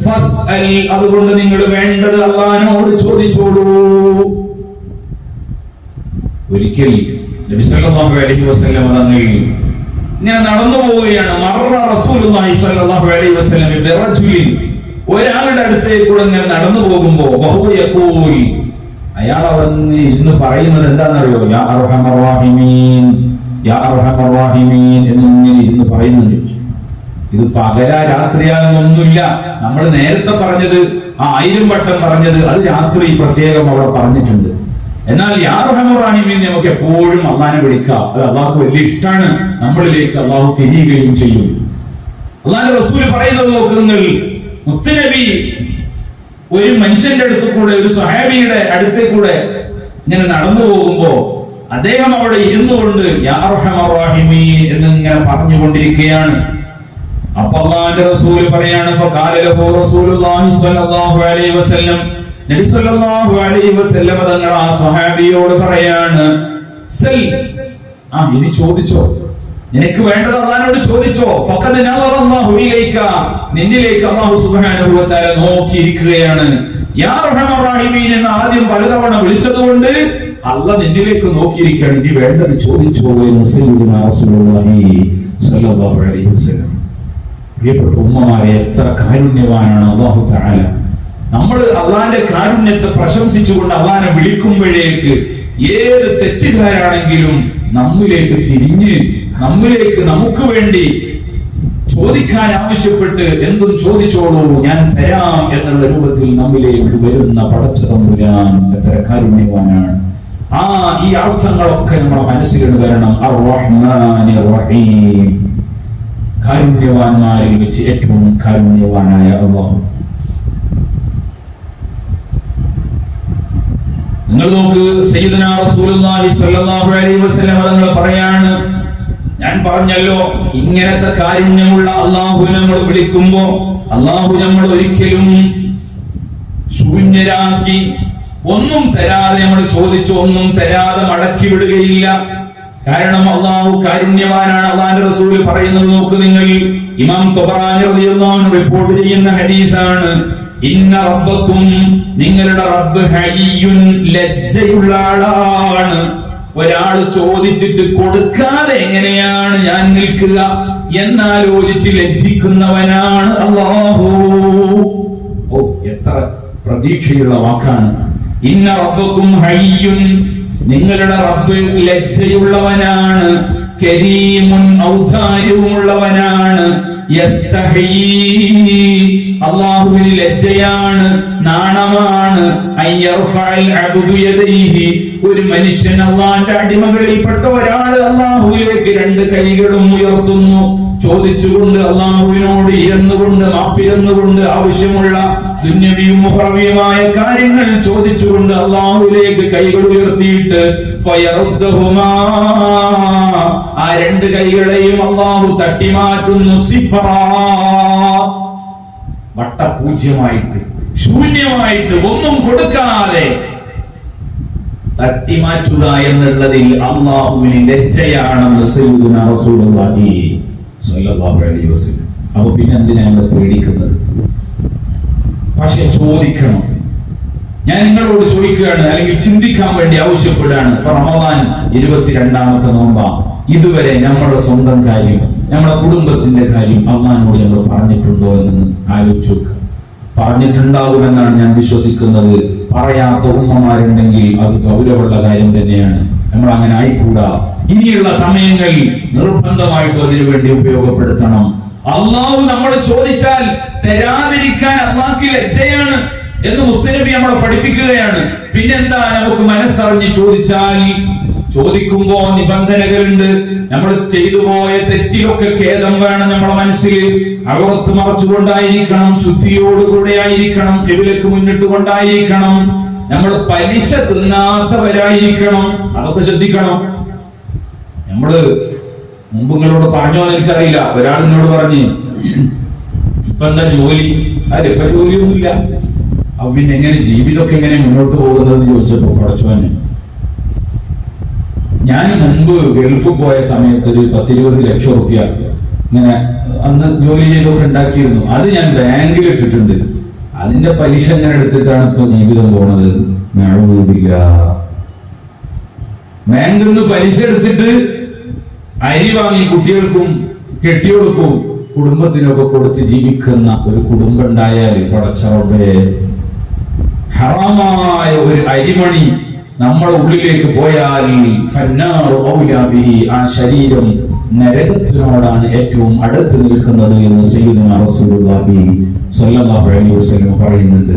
ഫസ്അൽ, അതുകൊണ്ട് നിങ്ങൾ വേണ്ടത് അള്ളാഹിനോട് ചോദിച്ചോളൂ. ഒരിക്കൽ നബി സല്ലല്ലാഹു അലൈഹി വസല്ലം തങ്ങൾ ഇങ്ങനെ നടന്നു പോവുകയാണ്. മർറ റസൂലുള്ളാഹി സ്വല്ലല്ലാഹു അലൈഹി വസല്ലം ബിറജുലിൻ, ഒരാളുടെ അടുത്തേക്ക് കൂടെ ഇങ്ങനെ നടന്നു പോകുമ്പോ വഹുവ യഖൂൽ, അയാൾ അവിടെ ഇരുന്ന് പറയുന്നത് എന്താണെന്നറിയോ? യാ അർഹമർ റഹീമീൻ, യാ അർഹമർ റഹീമീൻ എന്നിങ്ങനെ ഇരുന്ന് പറയുന്നുണ്ട്. ഇത് പകലാ രാത്രിയാണെന്നൊന്നുമില്ല. നമ്മൾ നേരത്തെ പറഞ്ഞത്, ആ 1000 വട്ടം പറഞ്ഞത്, അത് രാത്രി പ്രത്യേകം അവിടെ പറഞ്ഞിട്ടുണ്ട്. എന്നാൽ യാ അർഹമർ റഹീമീൻ നമുക്ക് എപ്പോഴും അള്ളാഹിനെ വിളിക്കാം. അത് അള്ളാഹ്ക്ക് വലിയ ഇഷ്ടമാണ്. നമ്മളിലേക്ക് അള്ളാഹു തിരിയുകയും ചെയ്യും. അള്ളാഹുവിന്റെ റസൂൽ പറയുന്നത് നോക്കുങ്ങൾ, മുത്തുനബി ഒരു മനുഷ്യന്റെ അടുത്ത് കൂടെ, ഒരു സ്വഹാബിയുടെ അടുത്തേ കൂടെ ഇങ്ങനെ നടന്നു പോകുമ്പോ അദ്ദേഹം അവിടെ ഇരുന്നു കൊണ്ട് യാ അർഹമർ റഹീമീൻ എന്നിങ്ങനെ പറഞ്ഞുകൊണ്ടിരിക്കുകയാണ്. അപ്പൊ അള്ളാഹുവിന്റെ റസൂൽ പറയാണ്, ഫഖാല ലഹു റസൂലുള്ളാഹി സ്വല്ലല്ലാഹു അലൈഹി വസല്ലം, നബി സല്ലല്ലാഹു അലൈഹി വസല്ലം തങ്ങൾ ആ സ്വഹാബിയോട് പറയാണ്, സൽ, ഇനി ചോദിച്ചോ, നിനക്ക് വേണ്ടത് അള്ളാഹിനോട് ചോദിച്ചോ. ഫഖദ് നളറല്ലാഹു ഇലൈക, നിന്നിലേക്ക് അല്ലാഹു സുബ്ഹാനഹു വ തആല നോക്കിയിരിക്കുകയാണ്. യാ അർഹമർ റഹീമീൻ എന്ന് ആദ്യം പലതവണ വിളിച്ചതുകൊണ്ട് അള്ളാഹ് നിന്നിലേക്ക് നോക്കിയിരിക്കുകയാണ്. ഇനി വേണ്ടത് ചോദിച്ചോ എന്ന് സയ്യിദുനാ റസൂലുള്ളാഹി സ്വല്ലല്ലാഹു അലൈഹി വസല്ലം. പ്രിയപ്പെട്ട ഉമ്മമാരെ, എത്ര കാരുണ്യവാനാണ് അല്ലാഹു തആല. നമ്മൾ അള്ളാഹിന്റെ കാരുണ്യത്തെ പ്രശംസിച്ചുകൊണ്ട് അള്ളാഹിനെ വിളിക്കുമ്പോഴേക്ക് ഏത് തെറ്റുകാരാണെങ്കിലും നമ്മിലേക്ക് തിരിഞ്ഞ് നമ്മിലേക്ക് നമുക്ക് വേണ്ടി ചോദിക്കാൻ ആവശ്യപ്പെട്ട് എന്തും ചോദിച്ചോളൂ, ഞാൻ തരാം എന്നുള്ള രൂപത്തിൽ നമ്മിലേക്ക് വരുന്ന പടച്ച തമ്പുരാൻ എത്ര കാരുണ്യവാനാണ്. ഈ അർത്ഥങ്ങളൊക്കെ നമ്മുടെ മനസ്സിൽ വരണം. അർ-റഹ്മാനിർ റഹീം, കാരുണ്യവാന്മാരിൽ വെച്ച് ഏറ്റവും കാരുണ്യവാനായ അല്ലാഹു. നിങ്ങൾ നോക്ക്, സയ്യിദുനാ റസൂലുള്ളാഹി സ്വല്ലല്ലാഹു അലൈഹി വസല്ലം തങ്ങൾ പറയാണ്, ഞാൻ പറഞ്ഞല്ലോ, ഇങ്ങനത്തെ കാരുണ്യമുള്ള അല്ലാഹുവിനെ നമ്മൾ വിളിക്കുമ്പോ അല്ലാഹു നമ്മൾ ഒരിക്കലും ശൂന്യരാക്കി ഒന്നും തരാതെ, നമ്മൾ ചോദിച്ച ഒന്നും തരാതെ മടക്കി വിടുകയില്ല. കാരണം അല്ലാഹു കാരുണ്യവാനാണ്. അല്ലാഹുവിന്റെ റസൂൽ പറയുന്നത് നോക്ക് നിങ്ങൾ, ഇമാം ത്വബറാനി റളിയല്ലാഹു അൻഹു റിപ്പോർട്ട് ചെയ്യുന്ന ഹദീസാണ്, ഇന്ന റബ്ബക്കും, നിങ്ങളുടെ റബ്ബ് ഹയ്യുൻ, ലജ്ജയുള്ള ആളാണ്. ഒരാൾ ചോദിച്ചിട്ട് കൊടുക്കാതെ എങ്ങനെയാണ് ഞാൻ നിൽക്കുക എന്നാലോചിച്ച് ലജ്ജിക്കുന്നവനാണ് അല്ലാഹു. എത്ര പ്രതീക്ഷയുള്ള വാക്കാണ്. ഇന്ന റബ്ബക്കും ഹയ്യുൻ, നിങ്ങളുടെ റബ്ബ് ലജ്ജയുള്ളവനാണ്, കരീമുൻ, ഔദാര്യമുള്ളവനാണ്, യസ്തഹീ, അല്ലാഹുവിന് ലജ്ജയാണ്, നാണമാണ്, അയ്യർഫഅൽ അബ്ദു യദൈഹി, ഒരു മനുഷ്യൻ അല്ലാഹുവിന്റെ അടിമകളിൽപ്പെട്ട ഒരാൾ അല്ലാഹുവിലേക്ക് 2 കൈകളും ഉയർത്തുന്നു, ചോദിച്ചുകൊണ്ട് അല്ലാഹുവിനോട് ഇരുന്നുകൊണ്ട് മാപ്പിരുന്നുകൊണ്ട് ആവശ്യമുള്ള ദുന്യവിയും മുഹറവിയുമായ കാര്യങ്ങൾ ചോദിച്ചുകൊണ്ട് അല്ലാഹുവിലേക്ക് കൈകൾ ഉയർത്തിയിട്ട് ഫയറുദ്ദഹുമാ, ആ 2 കൈകളെയും അല്ലാഹു തട്ടിമാറ്റുന്നു, സിഫറാ, വട്ടപൂജ്യമായിട്ട്, ശൂന്യമായിട്ട്, ഒന്നും കൊടുക്കാതെ തട്ടിമാറ്റുക എന്നുള്ളതിൽ അല്ലാഹുവിന് ലജ്ജയാണെന്ന് സയ്യിദുനാ റസൂലുള്ളാഹി സ്വല്ലല്ലാഹു അലൈഹി വസല്ലം. അപ്പൊ പിന്നെ എന്തിനാണ് നമ്മൾ പേടിക്കുന്നത്? പക്ഷെ ചോദിക്കണം. ഞാൻ നിങ്ങളോട് ചോദിക്കുകയാണ്, അല്ലെങ്കിൽ ചിന്തിക്കാൻ വേണ്ടി ആവശ്യപ്പെടുകയാണ്. ഇപ്പൊ റമദാൻ 22ാമത്തെ നോമ്പാ. ഇതുവരെ നമ്മുടെ സ്വന്തം കാര്യം, നമ്മുടെ കുടുംബത്തിന്റെ കാര്യം അള്ളാഹിനോട് നമ്മൾ പറഞ്ഞിട്ടുണ്ടോ എന്ന് ആലോചിച്ചു. പറഞ്ഞിട്ടുണ്ടാകുമെന്നാണ് ഞാൻ വിശ്വസിക്കുന്നത്. പറയാത്ത ഉമ്മമാരുണ്ടെങ്കിൽ അത് ഗൗരവമുള്ള കാര്യം തന്നെയാണ്. നമ്മൾ അങ്ങനെ ആയിക്കൂടാ. ഇനിയുള്ള സമയങ്ങൾ നിർബന്ധമായിട്ടും അതിനു വേണ്ടി ഉപയോഗപ്പെടുത്തണം. അള്ളാഹു നമ്മൾ ചോദിച്ചാൽ തരാതിരിക്കാൻ അള്ളാഹ്ക്ക് ലജ്ജയാണ് എന്ന് മുത്തുനബി നമ്മളെ പഠിപ്പിക്കുകയാണ്. പിന്നെന്താ, നമുക്ക് മനസ്സറിഞ്ഞ് ചോദിച്ചാൽ, ചോദിക്കുമ്പോ നിബന്ധനകളുണ്ട്. നമ്മൾ ചെയ്തു പോയ തെറ്റിലൊക്കെ ഖേദം വേണം നമ്മളെ മനസ്സിൽ. ഔറത്ത് മറച്ചുകൊണ്ടായിരിക്കണം, ശുദ്ധിയോടുകൂടെ ആയിരിക്കണം, ഖിബ്ലക്ക് മുന്നിട്ട് കൊണ്ടായിരിക്കണം. നമ്മൾ പലിശ തിന്നാത്തവരായിരിക്കണം. അതൊക്കെ ശ്രദ്ധിക്കണം. നമ്മള് മുമ്പ് നിങ്ങളോട് പറഞ്ഞോന്ന് എനിക്കറിയില്ല. ഒരാൾ എന്നോട് പറഞ്ഞ് ഇപ്പൊ എന്താ ജോലി? ഇപ്പൊ ജോലിയൊന്നുമില്ല. അപ്പൊ പിന്നെ എങ്ങനെ ജീവിതമൊക്കെ എങ്ങനെ മുന്നോട്ട് പോകുന്നതെന്ന് ചോദിച്ചപ്പോ പടച്ചോന്, ഞാൻ മുമ്പ് ഗൾഫിൽ പോയ സമയത്ത് ഒരു 10-20 ലക്ഷം റുപ്യ ഇങ്ങനെ അന്ന് ജോലി ചെയ്തവർ ഉണ്ടാക്കിയിരുന്നു. അത് ഞാൻ ബാങ്കിൽ ഇട്ടിട്ടുണ്ട്. അതിന്റെ പലിശ എങ്ങനെ എടുത്തിട്ടാണ് ഇപ്പൊ ജീവിതം പോണത്. ബാങ്കിൽ നിന്ന് പലിശ എടുത്തിട്ട് അരി വാങ്ങി കുട്ടികൾക്കും കെട്ടിയോൾക്കും കുടുംബത്തിനൊക്കെ കൊടുത്ത് ജീവിക്കുന്ന ഒരു കുടുംബം ഉണ്ടായാൽ പടച്ചറബേ, ഹറാമായ ഒരു അരിമണി നമ്മളെ ഉള്ളിലേക്ക് പോയാൽ ആ ശരീരം നരകത്തിനോടാണ് ഏറ്റവും അടുത്ത് നിൽക്കുന്നത് എന്ന് സയ്യിദുനാ റസൂലുള്ളാഹി സ്വല്ലല്ലാഹു അലൈഹി വസല്ലം പറയുന്നുണ്ട്.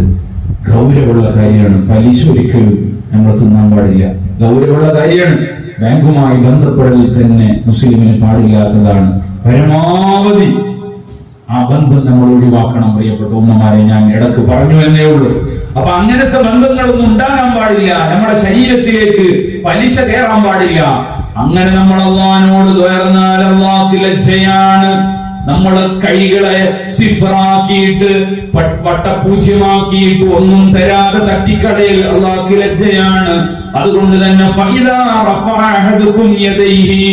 ഗൗരവമുള്ള കാര്യമാണ്. പലിശ ഒരിക്കലും നമ്മൾ തിന്നാൻ പാടില്ല. ഗൗരവമുള്ള കാര്യമാണ്. ബാങ്കുമായി ബന്ധപ്പെടൽ തന്നെ മുസ്ലിമിന് പാടില്ലാത്തതാണ്. പരമാവധി ആ ബന്ധം നമ്മൾ ഒഴിവാക്കണം. പ്രിയപ്പെട്ട ഉമ്മമാരെ, ഞാൻ ഇടക്ക് പറഞ്ഞു എന്നേ ഉള്ളൂ. അപ്പൊ അങ്ങനത്തെ ബന്ധങ്ങളൊന്നും ഉണ്ടാകാൻ പാടില്ല. നമ്മുടെ ശരീരത്തിലേക്ക് പലിശ കയറാൻ പാടില്ല. അങ്ങനെ നമ്മൾ അല്ലാഹുവിനോട് ദ്വാരന്നാൽ അല്ലാഹുവിന് ലജ്ജയാണ്. നമ്മള് കൈകളെ സിഫറാക്കിയിട്ട് വട്ടപൂജ്യമാക്കിയിട്ട് ഒന്നും തരാതെ തട്ടിക്കടയിൽ അല്ലാഹുവിന് ലജ്ജയാണ്. അതുകൊണ്ട് തന്നെ ഫഇദാ റഫഅ അഹദുകും യദൈഹി,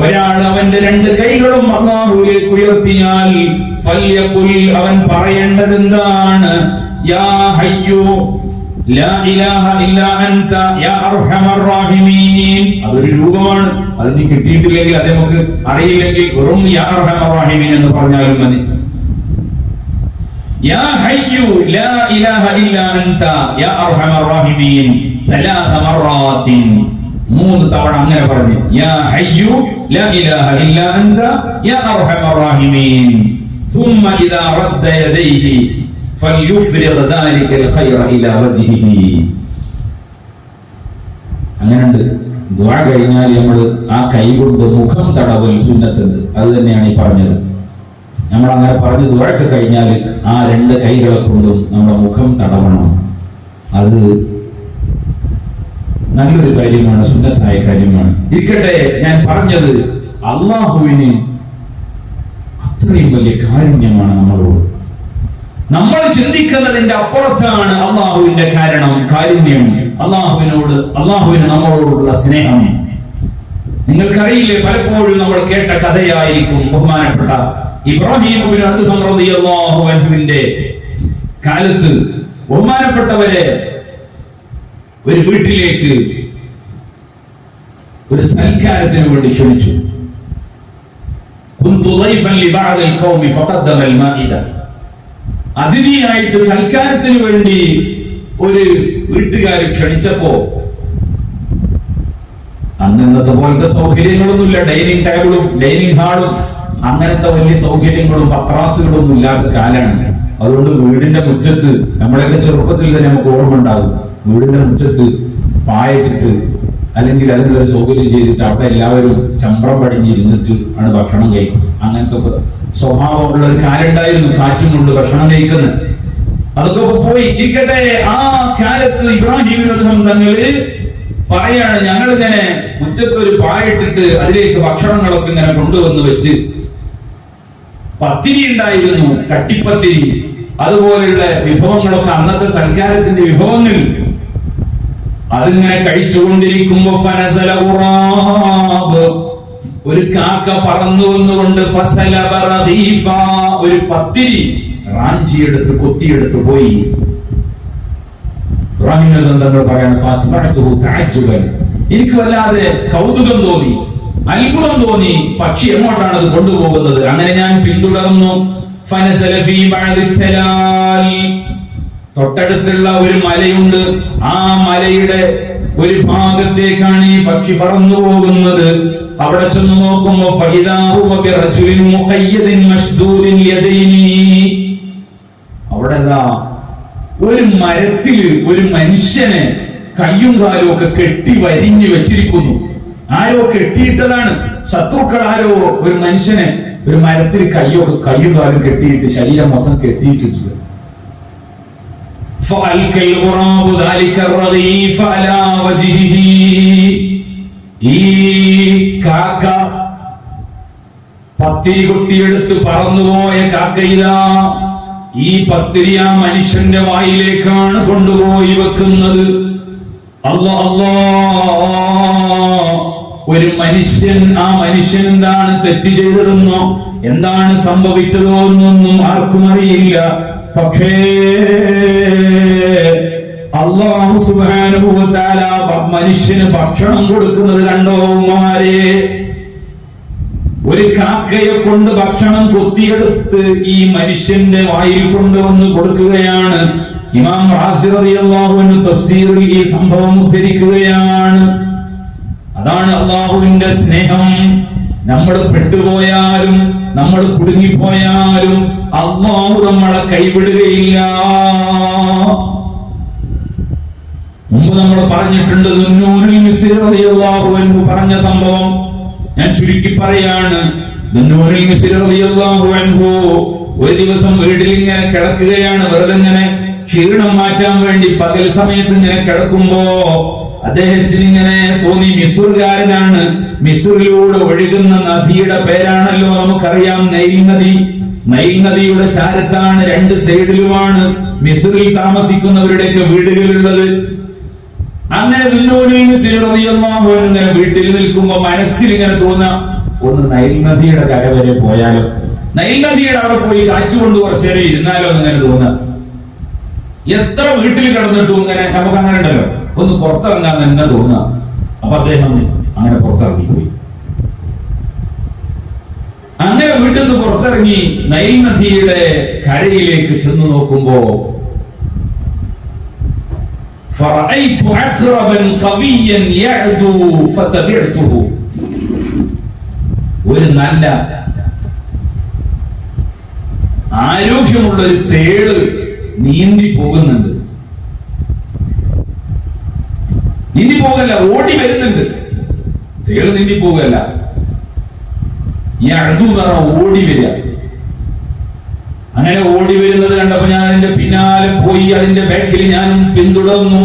ഒരാൾ അവന്റെ 2 കൈകളും അല്ലാഹുവിലേക്ക് ഉയർത്തിയാൽ ഫൽയഖുൽ, അവൻ പറയേണ്ടത് എന്താണ്? യാ ഹയ്യു ലാ ഇലാഹ ഇല്ലാ അൻത യാ അർഹമർ റഹീമീൻ. അതൊരു രൂപമാണ്. അതിന് കിട്ടിയിട്ടില്ലെങ്കിൽ, അത് നമുക്ക് അറിയില്ലെങ്കിൽ വെറും യാ അർഹമർ റഹീമീൻ എന്ന് പറഞ്ഞാലും മതി. യാ ഹയ്യു ലാ ഇലാഹ ഇല്ലാ അൻത യാ അർഹമർ റഹീമീൻ 3 മററാത്തിൻ, 3 തവണ അങ്ങനെ പറഞ്ഞു. യാ ഹയ്യു ലാ ഇലാഹ ഇല്ലാ അൻത യാ അർഹമർ റഹീമീൻ. ثم اذا رد يديه فليفرغ ذلك الخير الى وجهه. അങ്ങനെയുണ്ട്. ദുആ കഴിഞ്ഞാൽ നമ്മൾ ആ കൈ കൊണ്ട് മുഖം തടവൽ സുന്നത്തുണ്ട്. അത് തന്നെയാണ് ഈ പറഞ്ഞത്. നമ്മൾ അങ്ങനെ പറഞ്ഞ് ദുആക്ക് കഴിഞ്ഞാൽ ആ 2 കൈകളെ കൊണ്ടും നമ്മുടെ മുഖം തടവണം. അത് നല്ലൊരു കാര്യമാണ്, സുന്നത്തായ കാര്യമാണ്. ഇരിക്കട്ടെ, ഞാൻ പറഞ്ഞത് അല്ലാഹുവിന് അത്രയും വലിയ കാരുണ്യമാണ് നമ്മളോട്. നമ്മൾ ചിന്തിക്കുന്നതിന്റെ അപ്പുറത്താണ് അള്ളാഹുവിന്റെ കാരുണ്യം. അള്ളാഹുവിന് നമ്മളോടുള്ള സ്നേഹം. നിങ്ങൾക്കറിയില്ലേ, പലപ്പോഴും നമ്മൾ കേട്ട കഥയായിരിക്കും ബഹുമാനപ്പെട്ട ഇബ്രാഹിം ഇബ്നു അദ്ഹം റളിയല്ലാഹു അൻഹുവിന്റെ കാലത്ത് ബഹുമാനപ്പെട്ടവരെ ഒരു വീട്ടിലേക്ക് ഒരു സൽക്കാരത്തിന് വേണ്ടി ക്ഷണിച്ചു. കുന്തു ളൈഫൻ ലിബഅദി ഖൗമി ഫഖദ്ദമ അൽമാഇദ. അതിഥിയായിട്ട് സൽക്കാരത്തിന് വേണ്ടി ഒരു വീട്ടുകാർ ക്ഷണിച്ചപ്പോ, അന്നത്തെ പോലത്തെ സൗകര്യങ്ങളൊന്നുമില്ല. ഡൈനിങ് ടേബിളും ഡൈനിങ് ഹാളും അങ്ങനത്തെ വലിയ സൗകര്യങ്ങളും പത്രാസുകളൊന്നും ഇല്ലാത്ത കാലാണ്. അതുകൊണ്ട് വീടിന്റെ മുറ്റത്ത്, നമ്മളൊക്കെ ചെറുപ്പത്തിൽ തന്നെ നമുക്ക് ഓർമ്മ ഉണ്ടാകും, വീടിന്റെ മുറ്റത്ത് പായിട്ടിട്ട് അല്ലെങ്കിൽ അതിനൊരു സൗകര്യം ചെയ്തിട്ട് അവിടെ എല്ലാവരും ചമ്പ്രം പടിഞ്ഞിരുന്നിട്ട് ആണ് ഭക്ഷണം കഴിക്കും. അങ്ങനത്തെ സ്വഭാവമുള്ള ഒരു കാലുണ്ടായിരുന്നു, കാറ്റും കൊണ്ട് ഭക്ഷണം കഴിക്കുന്നത്. അതൊക്കെ പോയി ഇരിക്കട്ടെ. ആ കാലത്ത് ഇബ്രാഹിം തങ്ങള് പറയാണ്, ഞങ്ങളിങ്ങനെ മുറ്റത്തൊരു പായിട്ടിട്ട് അതിലേക്ക് ഭക്ഷണങ്ങളൊക്കെ ഇങ്ങനെ കൊണ്ടുവന്ന് വെച്ച്, പത്തിരി ഉണ്ടായിരുന്നു, കട്ടിപ്പത്തിരി, അതുപോലെയുള്ള വിഭവങ്ങളൊക്കെ അന്നത്തെ സൽക്കാരത്തിന്റെ വിഭവങ്ങൾ. അതിങ്ങനെ കഴിച്ചുകൊണ്ടിരിക്കുമ്പോ ഫനസല ഖുറാബ്, ഒരു കാക്ക പറന്നു വന്നുകൊണ്ട് ഫസലബ റദീഫ, ഒരു പത്തിരി റാഞ്ചിയെടുത്ത് കൊത്തിയെടുത്ത് പോയി. ഇബ്രാഹിം തങ്ങൾ പറയാണ്, ഫഅത്ബഅതുഹു തഅജ്ജുബൻ, എനിക്ക് വല്ലാതെ കൗതുകം തോന്നി, അത്ഭുതം തോന്നി, പക്ഷി എങ്ങോട്ടാണ് അത് കൊണ്ടുപോകുന്നത്. അങ്ങനെ ഞാൻ പിന്തുടർന്നു. ഫനസല ഫീ ബഅദി തലാൽ, തൊട്ടടുത്തുള്ള ഒരു മലയുണ്ട്. ആ മലയുടെ ഒരു ഭാഗത്തേക്കാണ് ഈ പക്ഷി പറന്നു പോകുന്നത്. അവിടെ ചെന്ന് നോക്കുമ്പോ ഫഇദാ ഹുവ ബിറജുലിൻ മുഖയ്യദിൻ മശ്ദൂദിൻ യദൈനി, അവിടെ ഒരു മരത്തില് ഒരു മനുഷ്യനെ കയ്യും കാലും ഒക്കെ കെട്ടി വരിഞ്ഞു വെച്ചിരിക്കുന്നു. ആരോ കെട്ടിയിട്ടതാണ്, ശത്രുക്കൾ ആരോ ഒരു മനുഷ്യനെ ഒരു മരത്തിൽ കയ്യും കാലും കെട്ടിയിട്ട് ശരീരം മൊത്തം കെട്ടിയിട്ടിട്ടുണ്ട്. ഫഅൽകൽ ഖുറാബു ദാലിക റഗീഫ അലാ വജ്ഹിഹി. ഈ കാക്ക പത്തിരി കൊത്തിയെടുത്ത് പറന്നുപോയ കാക്കയിതാ ഈ പത്തിരി ആ മനുഷ്യന്റെ വായിലേക്കാണ് കൊണ്ടുപോയി വെക്കുന്നത്. അല്ലാ അല്ലാ, ഒരു മനുഷ്യൻ, ആ മനുഷ്യൻ എന്താണ് തെറ്റ് ചെയ്തതെന്നോ എന്താണ് സംഭവിച്ചതോ എന്നൊന്നും ആർക്കും അറിയില്ല. പക്ഷേ അല്ലാഹു സുബ്ഹാനഹു വ തആല മനുഷ്യന് ഭക്ഷണം കൊടുക്കുന്നത് കണ്ടോ ഉമ്മമാരെ? ഒരു കാക്കയെ കൊണ്ട് ഭക്ഷണം കൊത്തിയെടുത്ത് ഈ മനുഷ്യന്റെ വായിൽ കൊണ്ടുവന്ന് കൊടുക്കുകയാണ്. ഇമാം റാസി റളിയല്ലാഹു അൻഹു തഫ്സീറിൽ ഈ സംഭവം ഉദ്ധരിക്കുകയാണ്. അതാണ് അല്ലാഹുവിന്റെ സ്നേഹം. നമ്മൾ പെട്ടുപോയാലും നമ്മൾ കുടുങ്ങിപ്പോയാലും അല്ലാഹു നമ്മളെ കൈവിടുകയില്ല. മുമ്പ് നമ്മൾ പറഞ്ഞിട്ടുണ്ട് ദുന്നൂനുൽ മിസ്രി റളിയല്ലാഹു അൻഹു പറഞ്ഞ സംഭവം. ഞാൻ ചുരുക്കി പറയാണ്. ദുന്നൂനുൽ മിസ്രി റളിയല്ലാഹു അൻഹു ഒരു ദിവസം വീട്ടിൽ ഇങ്ങനെ കിടക്കുകയാണ്. വെറുതെ ഇങ്ങനെ ക്ഷീണം മാറ്റാൻ വേണ്ടി പകൽ സമയത്ത് ഇങ്ങനെ കിടക്കുമ്പോ അദ്ദേഹത്തിന് ഇങ്ങനെ തോന്നി, മിസ്റുകാരനാണ്, മിസ്റിലൂടെ ഒഴുകുന്ന നദിയുടെ പേരാണല്ലോ നമുക്കറിയാം നൈൽ നദി. നൈൽ നദിയുടെ ചാരത്താണ്, രണ്ട് സൈഡിലുമാണ് മിസ്റിൽ താമസിക്കുന്നവരുടെയൊക്കെ വീടുകളുള്ളത്. അങ്ങനെ ഇങ്ങനെ വീട്ടിൽ നിൽക്കുമ്പോ മനസ്സിൽ ഇങ്ങനെ തോന്നാം, ഒന്ന് നൈൽ നദിയുടെ കര വരെ പോയാലോ, നൈൽ നദിയുടെ അവിടെ പോയി കാറ്റുകൊണ്ട് കുറച്ചു നേരം ഇരുന്നാലോ എന്നിങ്ങനെ തോന്നാം. എത്ര വീട്ടിൽ കിടന്നിട്ടും ഇങ്ങനെ നമുക്ക് അങ്ങനെ ഉണ്ടല്ലോ, ഒന്ന് പുറത്തിറങ്ങാൻ തന്നെ തോന്നാം. അപ്പൊ അദ്ദേഹം അങ്ങനെ പുറത്തിറങ്ങിപ്പോയി. അങ്ങനെ വീട്ടിൽ നിന്ന് പുറത്തിറങ്ങി നൈൽ നദിയുടെ കരയിലേക്ക് ചെന്ന് നോക്കുമ്പോ ഒരു നല്ല ആരോഗ്യമുള്ള ഒരു തേള് നീന്തി പോകുന്നുണ്ട്. നീന്തി പോകല്ല, ഓടി വരുന്നുണ്ട്. തേള് നീന്തി പോകല്ല, ഓടി വരിക. അങ്ങനെ ഓടി വരുന്നത് കണ്ടപ്പോ ഞാൻ അതിന്റെ പിന്നാലെ പോയി, അതിന്റെ ബാക്കിൽ ഞാനും പിന്തുടർന്നു.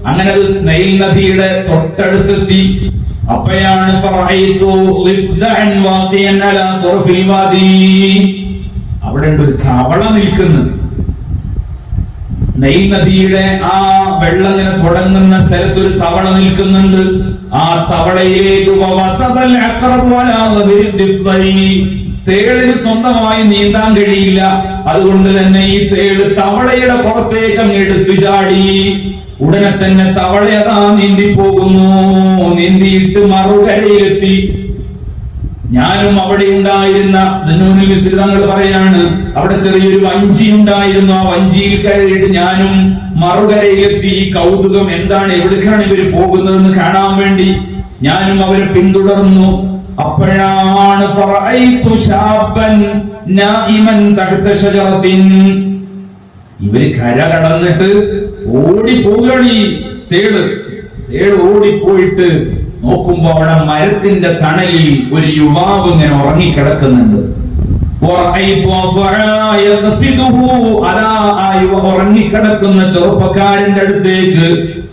അങ്ങനെ അത് നൈൽ നദിയുടെ തൊട്ടടുത്തെത്തി. അപ്പോഴാണ് അവിടെ ഉണ്ട് ഒരു തവള നിൽക്കുന്നത്. നൈൽ നദിയുടെ ആ വെള്ളം ഇങ്ങനെ തുടങ്ങുന്ന സ്ഥലത്ത് ഒരു തവള നിൽക്കുന്നുണ്ട്. ആ തവളയിലേക്ക് തേളിന് സ്വന്തമായി നീന്താൻ കഴിയില്ല. അതുകൊണ്ട് തന്നെ ഈ തേള് തവളയുടെ പുറത്തേക്ക് അങ്ങ് എടുത്തു ചാടി. ഉടനെ തന്നെ തവള അതാ നീന്തിപ്പോകുന്നു. നീന്തിയിട്ട് മറുകരയിലെത്തി. ഞാനും അവിടെ ഉണ്ടായിരുന്ന ദുന്നൂനുൽ മിസ്രി തങ്ങൾ പറയാണ്, അവിടെ ചെറിയൊരു വഞ്ചി ഉണ്ടായിരുന്നു. ആ വഞ്ചിയിൽ കയറിയിട്ട് ഞാനും മറുകരയിലെത്തി. ഈ കൗതുകം എന്താണ്, എവിടേക്കാണ് ഇവര് പോകുന്നതെന്ന് കാണാൻ വേണ്ടി ഞാനും അവരെ പിന്തുടർന്നു. അപ്പോഴാണ് ഇവര് കര കടന്നിട്ട് ഓടിപ്പോവുകയാണ്. ഈ തേള് ഓടിപ്പോയിട്ട് നോക്കുമ്പോ അവിടെ മരത്തിന്റെ തണലിൽ ഒരു യുവാവ് ഇങ്ങനെ ഉറങ്ങിക്കിടക്കുന്നുണ്ട്. ഉറങ്ങിക്കിടക്കുന്ന ചെറുപ്പക്കാരന്റെ അടുത്തേക്ക്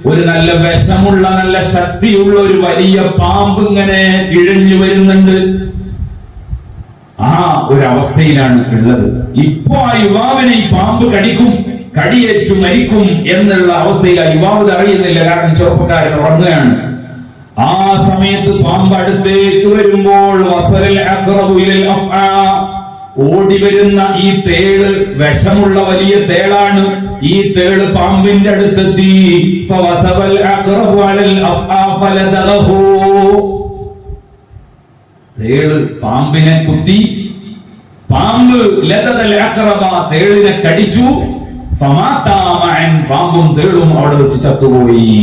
ഒരു നല്ല വിഷമുള്ള, നല്ല ശക്തിയുള്ള ഒരു വലിയ പാമ്പ് ഇങ്ങനെ ഇഴഞ്ഞു വരുന്നുണ്ട്. ആ ഒരു അവസ്ഥയിലാണ് ഉള്ളത്. ഇപ്പോ ആ യുവാവിനെ ഈ പാമ്പ് കടിക്കും, കടിയേറ്റു മരിക്കും എന്നുള്ള അവസ്ഥയിൽ ആ യുവാവ് അറിയുന്നില്ല. കാരണം ചെറുപ്പക്കാരൻ ഉറങ്ങുകയാണ്. ആ സമയത്ത് പാമ്പ് അടുത്തേക്ക് വരുമ്പോൾ ഓടി വരുന്ന ഈ തേള് വിഷമുള്ള വലിയ തേളാണ്. ഈ തേള് പാമ്പിന്റെ അടുത്തെത്തി. തേള് പാമ്പിനെ കുത്തി. പാമ്പ് തേളിനെ കടിച്ചു. പാമ്പും തേളും അവിടെ വെച്ച് ചത്തുപോയി.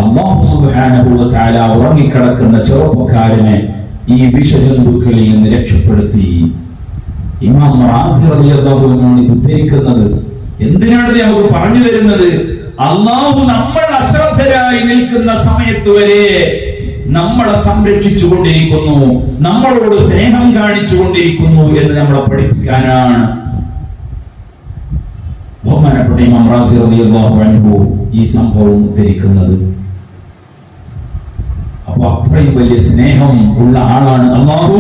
അല്ലാഹു സുബ്ഹാനഹു വ തആല ഉറങ്ങിക്കിടക്കുന്ന ചെറുപ്പക്കാരനെ ഈ വിഷജന്തുക്കളിൽ നിന്ന് രക്ഷപ്പെടുത്തി. ഇമാം റാസി റളിയല്ലാഹു അൻഹു ഉദ്ധരിക്കുന്നത് എന്തിനാണ് നമുക്ക് പറഞ്ഞു തരുന്നത്? അല്ലാഹു നമ്മൾ അശ്രദ്ധരായി നിൽക്കുന്ന സമയത്ത് വരെ നമ്മളെ സംരക്ഷിച്ചു കൊണ്ടിരിക്കുന്നു, നമ്മളോട് സ്നേഹം കാണിച്ചു കൊണ്ടിരിക്കുന്നു എന്ന് നമ്മളെ പഠിപ്പിക്കാനാണ് ബഹുമാനപ്പെട്ട ഇമാം റാസി റളിയല്ലാഹു അൻഹു ഈ സംഭവം ഉദ്ധരിക്കുന്നത്. അപ്പൊ അത്രയും വലിയ സ്നേഹം ഉള്ള ആളാണ് അല്ലാഹു.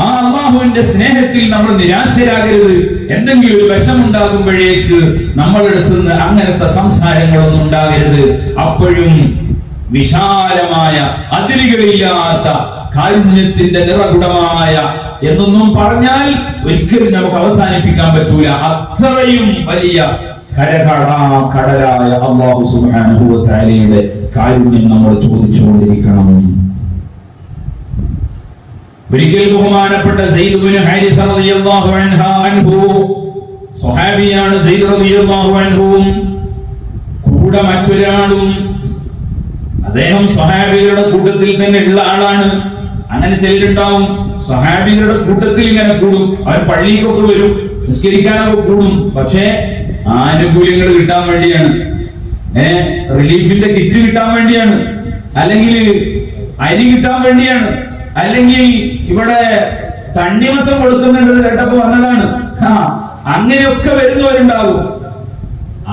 ആ അല്ലാഹുവിന്റെ സ്നേഹത്തിൽ നമ്മൾ നിരാശരാകരുത്. എന്തെങ്കിലും ഒരു വിഷമുണ്ടാകുമ്പോഴേക്ക് നമ്മളെടുത്ത് നിന്ന് അങ്ങനത്തെ സംസാരങ്ങളൊന്നും ഉണ്ടാകരുത്. അപ്പോഴും വിശാലമായ അതിരുകളില്ലാത്ത കാരുണ്യത്തിന്റെ നിറകുടമായ എന്നൊന്നും പറഞ്ഞാൽ ഒരിക്കലും നമുക്ക് അവസാനിപ്പിക്കാൻ പറ്റൂല. അത്രയും വലിയ കടലായ അല്ലാഹു സുബ്ഹാനഹു വ തആലയുടെ കാരുണ്യം നമ്മൾ ചോദിച്ചുകൊണ്ടിരിക്കണം. ഒരിക്കൽ ബഹുമാനപ്പെട്ട സയ്യിദ് ഇബ്നു ഹാരിസ റളിയല്ലാഹു അൻഹു, സ്വഹാബിയാണ് സയ്യിദ് റളിയല്ലാഹു അൻഹു, കൂടെ മറ്റൊരാളും, അദ്ദേഹം സ്വഹാബികളുടെ കൂട്ടത്തിൽ തന്നെ ഉള്ള ആളാണ്. അങ്ങനെ ചിലരുണ്ടാവും സ്വഹാബികളുടെ കൂട്ടത്തിൽ ഇങ്ങനെ കൂടും, അവർ പള്ളിക്കൊക്കെ വരും, നിസ്കരിക്കാനൊക്കെ കൂടും, പക്ഷേ ആനുകൂല്യങ്ങൾ കിട്ടാൻ വേണ്ടിയാണ്, റിലീഫിന്റെ കിറ്റ് കിട്ടാൻ വേണ്ടിയാണ്, അല്ലെങ്കിൽ അരി കിട്ടാൻ വേണ്ടിയാണ്, അല്ലെങ്കിൽ ഇവിടെ തണ്ണിമത്തം കൊടുക്കുന്നുണ്ട് കേട്ടപ്പോ വന്നതാണ്. അങ്ങനെയൊക്കെ വരുന്നവരുണ്ടാകും.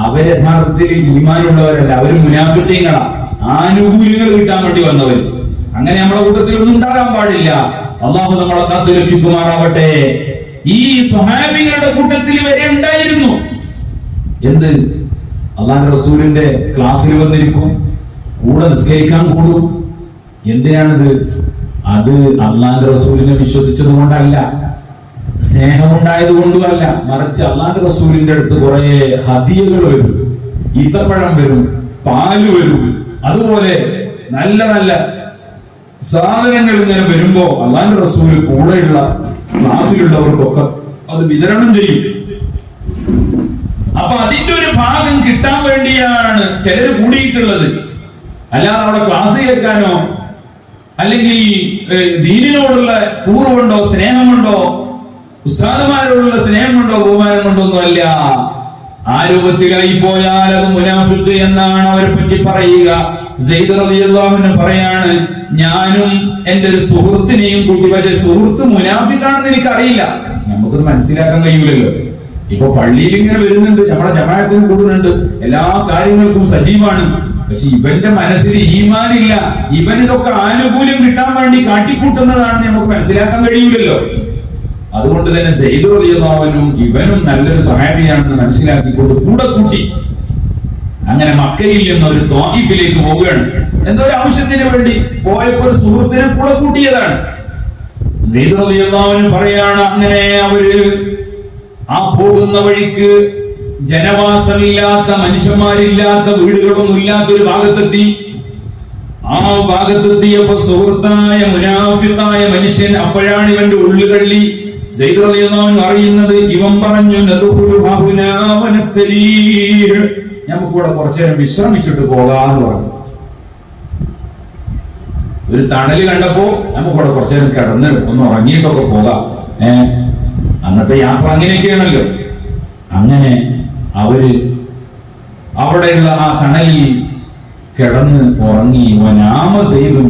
അവർ യഥാർത്ഥത്തിൽ ഈമാനുള്ളവരല്ല, അവര് മുനാഫിഖീങ്ങളാ, ആനുകൂല്യങ്ങൾ കിട്ടാൻ വേണ്ടി വന്നവർ. അങ്ങനെ നമ്മുടെ കൂട്ടത്തിൽ ഒന്നും ഉണ്ടാകാൻ പാടില്ല. അള്ളാഹു നമ്മളെ കാത്തു രക്ഷിക്കുമാറാവട്ടെ. ഈ സ്വഹാബികളുടെ കൂട്ടത്തിൽ വരെ ഉണ്ടായിരുന്നു. എന്ത്? അള്ളാഹുവിന്റെ റസൂലിന്റെ ക്ലാസ്സിൽ വന്നിരിക്കും, കൂടെ നിസ്കരിക്കാൻ കൂടും. എന്തിനാണിത്? അത് അള്ളാഹുവിന്റെ റസൂലിനെ വിശ്വസിച്ചത് കൊണ്ടല്ല, സ്നേഹമുണ്ടായത് കൊണ്ടുമല്ല, മറിച്ച് അള്ളാഹുവിന്റെ റസൂലിന്റെ അടുത്ത് കുറെ ഹദിയകൾ വരും, ഈത്തപ്പഴം വരും, പാല് വരും, അതുപോലെ നല്ല നല്ല സാധനങ്ങൾ ഇങ്ങനെ വരുമ്പോ അള്ളാഹുവിന്റെ റസൂല് കൂടെയുള്ള ക്ലാസ്സിലുള്ളവർക്കൊക്കെ അത് വിതരണം ചെയ്യും. അപ്പൊ അതിന്റെ ഒരു ഭാഗം കിട്ടാൻ വേണ്ടിയാണ് ചിലർ കൂടിയിട്ടുള്ളത്. അല്ലാതെ അവിടെ ക്ലാസ് കേൾക്കാനോ അല്ലെങ്കിൽ ദീനിനോടുള്ള കൂറുകൊണ്ടോ സ്നേഹമുണ്ടോ ഉസ്താദുമാരോടുള്ള സ്നേഹം കൊണ്ടോ ബഹുമാനം കൊണ്ടോ ഒന്നും അല്ല. ആ രൂപത്തിലായി പോയാൽ അത് മുനാഫിഖ് എന്നാണ് അവരെ പറ്റി പറയുക. സയ്യിദ് റളിയല്ലാഹു അൻഹു പറയാണ്, ഞാനും എന്റെ ഒരു സുഹൃത്തിനെയും കൂട്ടി, പക്ഷേ സുഹൃത്ത് മുനാഫിഖാണെന്ന് എനിക്കറിയില്ല. നമുക്കത് മനസ്സിലാക്കാൻ കഴിയൂലല്ലോ. ഇപ്പൊ പള്ളിയിൽ ഇങ്ങനെ വരുന്നുണ്ട്, നമ്മുടെ ജമാഅത്തിന് കൂടുന്നുണ്ട്, എല്ലാ കാര്യങ്ങൾക്കും സജീവമാണ്, പക്ഷെ ഇവന്റെ മനസ്സിൽ ഈമാനില്ല, ഇവൻ ഇതൊക്കെ ആനുകൂല്യം കിട്ടാൻ വേണ്ടി കാട്ടിക്കൂട്ടുന്നതാണെന്ന് നമുക്ക് മനസ്സിലാക്കാൻ കഴിയൂലല്ലോ. അതുകൊണ്ട് തന്നെ സയ്യിദ് റളിയല്ലാഹു അൻഹു ഇവനും നല്ലൊരു സ്വഹാബിയാണെന്ന് മനസ്സിലാക്കിക്കൊണ്ട് കൂടെ കൂട്ടി. അങ്ങനെ മക്കയിൽ നിന്ന് ഒരു ത്വായിഫിലേക്ക് പോവുകയാണ്. എന്തോ ഒരു ആവശ്യത്തിന് വേണ്ടി പോയപ്പോ ഒരു സുഹൃത്തിനെ കൂടെ കൂട്ടിയതാണ്. സയ്യിദ് റളിയല്ലാഹു അൻഹു പറയാണ്, അങ്ങനെ അവര് ആ പോകുന്ന വഴിക്ക് ജനവാസമില്ലാത്ത, മനുഷ്യന്മാരില്ലാത്ത, വീടുകളൊന്നും ഇല്ലാത്ത ഒരു ഭാഗത്തെത്തി. ആ ഭാഗത്തെത്തിയപ്പോ സുഹൃത്തായ മുനാഫിഖായ മനുഷ്യൻ, അപ്പോഴാണ് ഇവന്റെ ഉള്ളുകള്ളി സയ്യിദ് റളിയല്ലാഹു അൻഹു അറിയുന്നത്. ഇവൻ പറഞ്ഞു, നദ്ഖുലു ഹുനാ വനസ്തരീഹ്, നമുക്ക് ഇവിടെ കുറച്ചു നേരം വിശ്രമിച്ചിട്ട് പോകാന്ന് പറഞ്ഞു. ഒരു തണല് കണ്ടപ്പോ നമുക്ക് ഇവിടെ കുറച്ചു നേരം കിടന്ന് ഒന്ന് ഉറങ്ങിയിട്ടൊക്കെ പോകാം. അന്നത്തെ യാത്ര അങ്ങനെയൊക്കെയാണല്ലോ. അങ്ങനെ അവര് അവിടെയുള്ള ആ തണലിൽ കിടന്ന് ഉറങ്ങി. വനാമ സെയ്തും,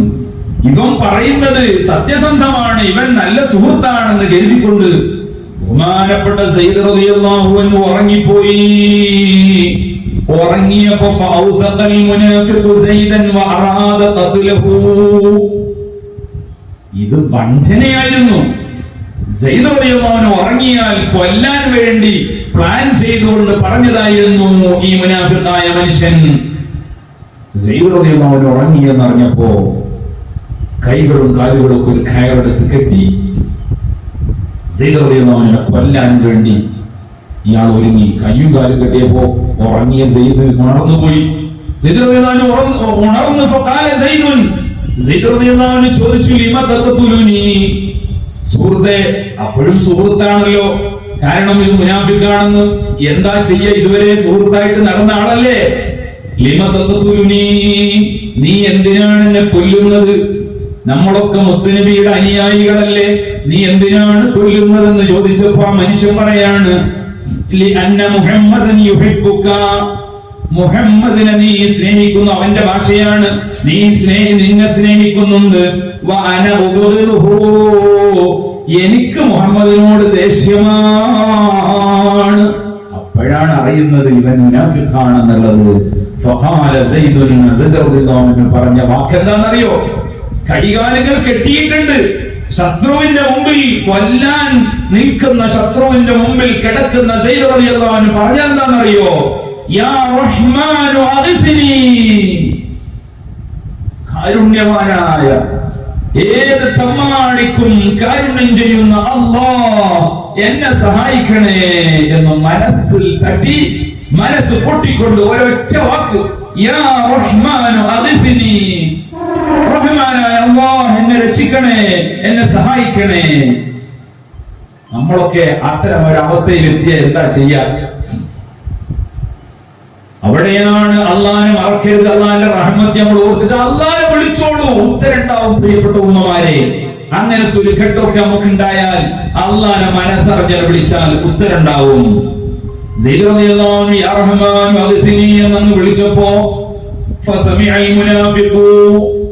ഇവൻ പറയുന്നത് സത്യസന്ധമാണ്, ഇവൻ നല്ല സുഹൃത്താണെന്ന് കരുതിക്കൊണ്ട് ബഹുമാനപ്പെട്ട സയ്യിദ് റളിയല്ലാഹു അൻഹു ഉറങ്ങിപ്പോയി. ഉറങ്ങിയപ്പോ ഫൗസഖൽ മുനാഫിഖു സയ്യിദൻ വഅറാദ ഖത്ലഹു, ഇത് വഞ്ചനയായിരുന്നു. സയ്യിദ് റളിയല്ലാഹു അൻഹു ഉറങ്ങിയാൽ കൊല്ലാൻ വേണ്ടി പ്ലാൻ ചെയ്തുകൊണ്ട് പറഞ്ഞതായിരുന്നു ഈ മുനാഫിഖായ മനുഷ്യൻ. സയ്യിദ് റളിയല്ലാഹു അൻഹു ഉറങ്ങിയെന്ന് അറിഞ്ഞപ്പോ കൈകളും കാലുകളും ഒരു കയറെടുത്ത് കെട്ടി സയ്യിദ് റളിയല്ലാഹു അൻഹുവിനെ കൊല്ലാൻ വേണ്ടി ഇയാൾ ഒരുങ്ങി. കയ്യും കാലും കെട്ടിയപ്പോ ഉറങ്ങിയ സയ്യിദ് ഉണർന്നുപോയി. സയ്യിദ് റളിയല്ലാഹു അൻഹു ഉണർന്നു. ഫഖാല സയ്യിദുൻ, സയ്യിദ് റളിയല്ലാഹു അൻഹു ചോദിച്ചു, ലിമ തഖ്തുലുനി, സുഹൃത്തെ, അപ്പോഴും സുഹൃത്താണല്ലോ, കാരണം ഇത് മുനാഫിഖാണെന്ന്, എന്താ ചെയ്യ, ഇതുവരെ സുഹൃത്തായിട്ട് നടന്ന ആളല്ലേ. ലിമ തഖ്തുലുനി, നീ എന്തിനാണ് എന്നെ കൊല്ലുന്നത്? നമ്മളൊക്കെ മുത്തുനബിയുടെ അനുയായികളല്ലേ, നീ എന്തിനാണ് കൊല്ലുന്നതെന്ന് ചോദിച്ചപ്പോ ആ മനുഷ്യൻ പറയാണ്, ലിഅന്ന മുഹമ്മദൻ യുഹിബ്ബുക, മുഹമ്മദിനെ നീ സ്നേഹിക്കുന്നു, അവന്റെ ഭാഷയാണ്. നിന്നെ സ്നേഹിക്കുന്നുണ്ട്. എനിക്ക് മുഹമ്മദിനോട് ദേഷ്യമാണ്. അപ്പോഴാണ് അറിയുന്നത് ഇവൻ മുനാഫിഖാണെന്നുള്ളത്. പറഞ്ഞ വാക്കെന്താണെന്നറിയോ? കൈകാലുകൾ കെട്ടിയിട്ടുണ്ട്. ശത്രുവിന്റെ മുമ്പിൽ, കൊല്ലാൻ നിൽക്കുന്ന ശത്രുവിന്റെ മുമ്പിൽ കിടക്കുന്ന സയ്യിദ് റളിയല്ലാഹു അൻഹു പറഞ്ഞെന്താണെന്നറിയോ? യാ റഹ്മാനു അഗ്ഫിനി, കാരുണ്യവാനായ ഏത് തമ്മാടിക്കും കാരുണ്യം ചെയ്യുന്ന അല്ലാഹ് എന്നെ സഹായിക്കണേ എന്ന് മനസ്സിൽ തട്ടി, മനസ്സ് പൊട്ടിക്കൊണ്ട് ഒരൊറ്റ വാക്ക്, യാ റഹ്മാനു അഗ്ഫിനി, റഹ്മാനായ അല്ലാഹ് എന്നെ രക്ഷിക്കണേ, എന്നെ സഹായിക്കണേ. നമ്മളൊക്കെ അത്തരം ഒരു അവസ്ഥയിൽ എത്തിയ എന്താ ചെയ്യാ? അവിടെയാണ് അള്ളാഹിനെ മറക്കരുത്, അള്ളാഹിന്റെ റഹ്മത്ത് നമ്മൾ ഓർത്തിട്ട് അള്ളാഹിനെ വിളിച്ചോളൂ, ഉത്തരം ഉണ്ടാവും. പ്രിയപ്പെട്ട ഉമ്മമാരെ, അങ്ങനത്തെ ഒരു ഘട്ടമൊക്കെ നമുക്ക് ഉണ്ടായാൽ അള്ളാഹിനെ മനസ്സറിഞ്ഞ് വിളിച്ചാൽ ഉത്തരം ഉണ്ടാവും. എന്ന് വിളിച്ചപ്പോ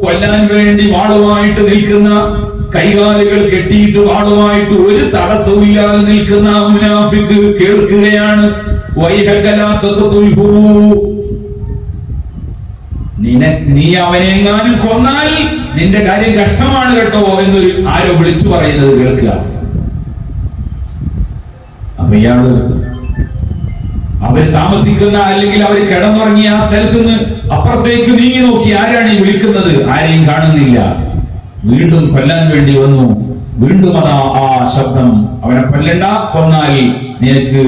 കൊല്ലാൻ വേണ്ടി വാളുമായിട്ട് നിൽക്കുന്ന, കൈകാലുകൾ കെട്ടിയിട്ട് വാളുമായിട്ട് ഒരു തടസ്സവുമില്ലാതെ നിൽക്കുന്ന മുനാഫിക്ക് കേൾക്കുകയാണ്, നീ അവനെങ്ങാനും കൊന്നാൽ നിന്റെ കാര്യം കഷ്ടമാണ് കേട്ടോ എന്നൊരു ആരോ വിളിച്ചു പറയുന്നത് കേൾക്കുക. അപ്പൊ ഇയാള് അവർ താമസിക്കുന്ന അല്ലെങ്കിൽ അവർ കിടന്നുറങ്ങിയ ആ സ്ഥലത്ത് നിന്ന് അപ്പുറത്തേക്ക് നീങ്ങി നോക്കി, ആരാണ് ഈ വിളിക്കുന്നത്? ആരെയും കാണുന്നില്ല. വീണ്ടും കൊല്ലാൻ വേണ്ടി വന്നു. വീണ്ടും അതാ ആ ശബ്ദം, അവനെ കൊല്ലണ്ട, കൊന്നാൽ നിനക്ക്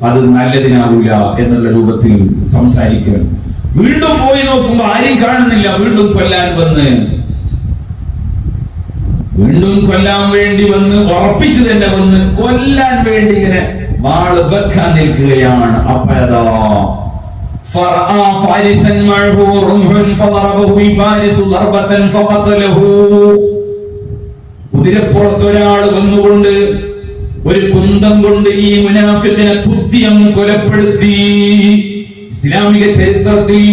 അത് നല്ലതിനാവൂല എന്നുള്ള രൂപത്തിൽ സംസാരിക്കുക. വീണ്ടും പോയി നോക്കുമ്പോ ആരെയും കാണുന്നില്ല. വീണ്ടും കൊല്ലാൻ വന്ന്, വീണ്ടും കൊല്ലാൻ വേണ്ടി വന്ന്, ഉറപ്പിച്ചു തന്നെ വന്ന് കൊല്ലാൻ വേണ്ടി ഇങ്ങനെ വാള് വെക്കാൻ നിൽക്കുകയാണ്. അപ്പയതാ കുതിരപ്പുറത്തൊരാള് വന്നുകൊണ്ട് ഒരു കുന്തം കൊണ്ട് ഈ മുനാഫിഖിനെ കുത്തി അങ്ങ് കൊലപ്പെടുത്തി. ഇസ്ലാമിക ചരിത്രത്തിൽ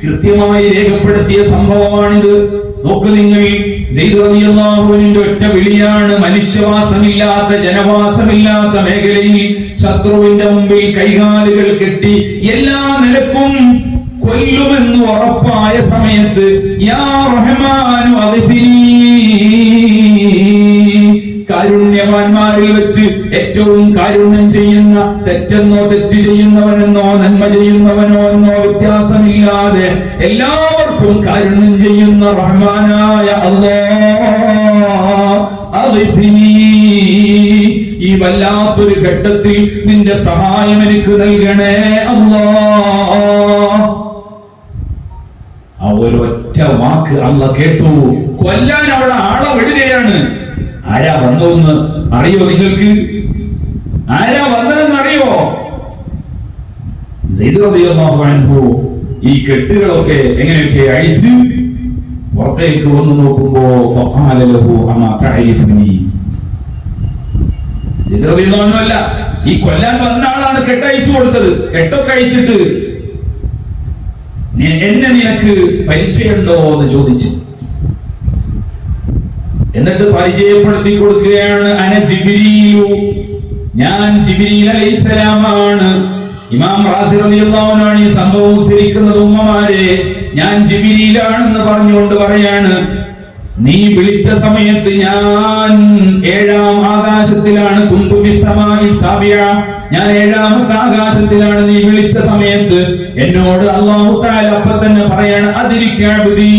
കൃത്യമായി രേഖപ്പെടുത്തിയ സംഭവമാണിത്. നോക്ക് നിങ്ങൾ, സെയ്ദ് റളിയല്ലാഹു അൻഹുവിന്റെ ഒറ്റ വിളിയാണ്. മനുഷ്യവാസമില്ലാത്ത, ജനവാസമില്ലാത്ത മേഖലയിൽ ശത്രുവിന്റെ മുമ്പിൽ കൈകാലുകൾ കെട്ടി എല്ലാ നിലക്കും കൊല്ലുമെന്ന് ഉറപ്പായ സമയത്ത് യാ റഹ്മാനു അഗ്ഫിനി, കാരുണ്യവാന്മാരിൽ വെച്ച് ഏറ്റവും കാരുണ്യം ചെയ്യുന്ന, തെറ്റെന്നോ തെറ്റ് ചെയ്യുന്നവനെന്നോ നന്മ ചെയ്യുന്നവനോ എന്നോ വ്യത്യാസമില്ലാതെ എല്ലാവർക്കും കാരുണ്യം ചെയ്യുന്ന റഹ്മാനായ അല്ലാഹ് അഗ്ഫിനി, ഈ വല്ലാത്തൊരു ഘട്ടത്തിൽ നിന്റെ സഹായം എനിക്ക് നൽകണേ അല്ലാഹ്. ആ ഒരൊറ്റ വാക്ക് അല്ലാഹ് കേട്ടു. കൊല്ലാൻ അവിടെ ആളെ വിടുകയാണ്. ആരാ വന്നതെന്ന് അറിയോ നിങ്ങൾക്ക്? ആരാ വന്നതെന്ന് അറിയോ? സെയ്ദ് റളിയല്ലാഹു അൻഹു ഈ കെട്ടുകളൊക്കെ എങ്ങനെയൊക്കെ അഴിച്ച് പുറത്തേക്ക് വന്നു നോക്കുമ്പോ ഫഖാല ലഹു അമാ തഅരിഫുനി, സെയ്ദ് റളിയല്ലാഹു അൻഹു അല്ല, ഈ കൊല്ലാൻ വന്ന ആളാണ് കെട്ടയച്ചു കൊടുത്തത്. കെട്ടൊക്കെ അഴിച്ചിട്ട് എന്നെ നിനക്ക് പരിചയമുണ്ടോ എന്ന് ചോദിച്ചു. എന്നിട്ട് പരിചയപ്പെടുത്തി കൊടുക്കുകയാണ്. അന ജിബ്രീലു, ഞാൻ ജിബ്രീൽ അലൈഹിസ്സലാമാണ്. ഇമാം റാസി റളിയല്ലാഹു അൻഹു ആണ് ഈ സംഭവം ഉദ്ധരിക്കുന്നത്. ഉമ്മമാരെ, ഞാൻ ജിബ്രീലാണെന്ന് പറഞ്ഞുകൊണ്ട് പറയാണ്, നീ വിളിച്ച സമയത്ത് ഞാൻ 7-ാം ആകാശത്തിലാണ്. കുന്തു ഫിസ്സമാഇ സാബിഅ, ഞാൻ 7-ാമത്തെ ആകാശത്തിലാണ് നീ വിളിച്ച സമയത്ത്. എന്നോട് അല്ലാഹു തആല അപ്പ തന്നെ പറയാണ്, അദ്രികഅബ്ദി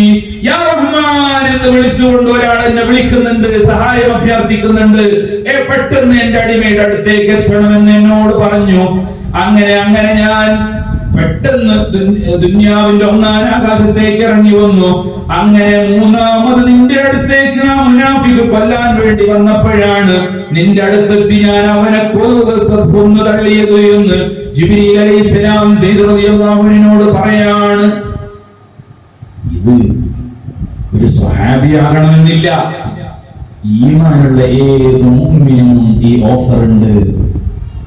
യാ റഹ്മാൻ എന്ന് വിളിച്ചുകൊണ്ട് ഒരാൾ എന്നെ വിളിക്കുന്നുണ്ട്, സഹായം അഭ്യർത്ഥിക്കുന്നുണ്ട്. പെട്ടെന്ന് എന്റെ അടിമയുടെ അടുത്തേക്ക് എത്തണമെന്ന് എന്നോട് പറഞ്ഞു. അങ്ങനെ ഞാൻ പെട്ടെന്ന് ദുനിയാവിന്റെ 1-ാം ആകാശത്തേക്ക് ഇറങ്ങി വന്നു. അങ്ങനെ 3-ാമത് നിന്റെ അടുത്തേക്ക് ആ മുനാഫിഖ് കൊല്ലാൻ വേണ്ടി വന്നപ്പോഴാണ് നിന്റെ അടുത്തെത്തി ഞാൻ അവനെ കൊന്നു തള്ളിയത് എന്ന് ജിബ്രീൽ അലൈഹിസ്സലാം സെയ്ദ് റളിയല്ലാഹു അൻഹുവിനോട് പറയാണ്. ഇത് ഒരു സ്വഹാബിയാകണമെന്നില്ല. ഈമാനുള്ള ഏത് മുഅ്മിനും ഈ ഓഫർ ഉണ്ട്.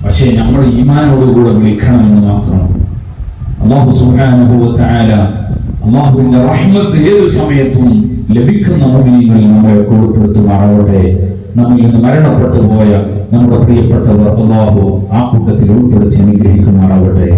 പക്ഷേ നമ്മൾ ഈമാനോടുകൂടെ വിളിക്കണമെന്ന് മാത്രം. അല്ലാഹു സുബ്ഹാനഹു വ തആല അല്ലാഹുവിന്റെ റഹ്മത്ത് ഏത് സമയത്തും ലഭിക്കുന്ന മുഅ്മിനീങ്ങളിൽ നമ്മളെ ഉൾപ്പെടുത്തുമാറാവട്ടെ. നമ്മിൽ നിന്ന് മരണപ്പെട്ടു പോയ നമ്മുടെ പ്രിയപ്പെട്ടവർ അല്ലാഹു ആ കൂട്ടത്തിൽ ഉൾപ്പെടുത്തി അനുഗ്രഹിക്കുമാറാവട്ടെ.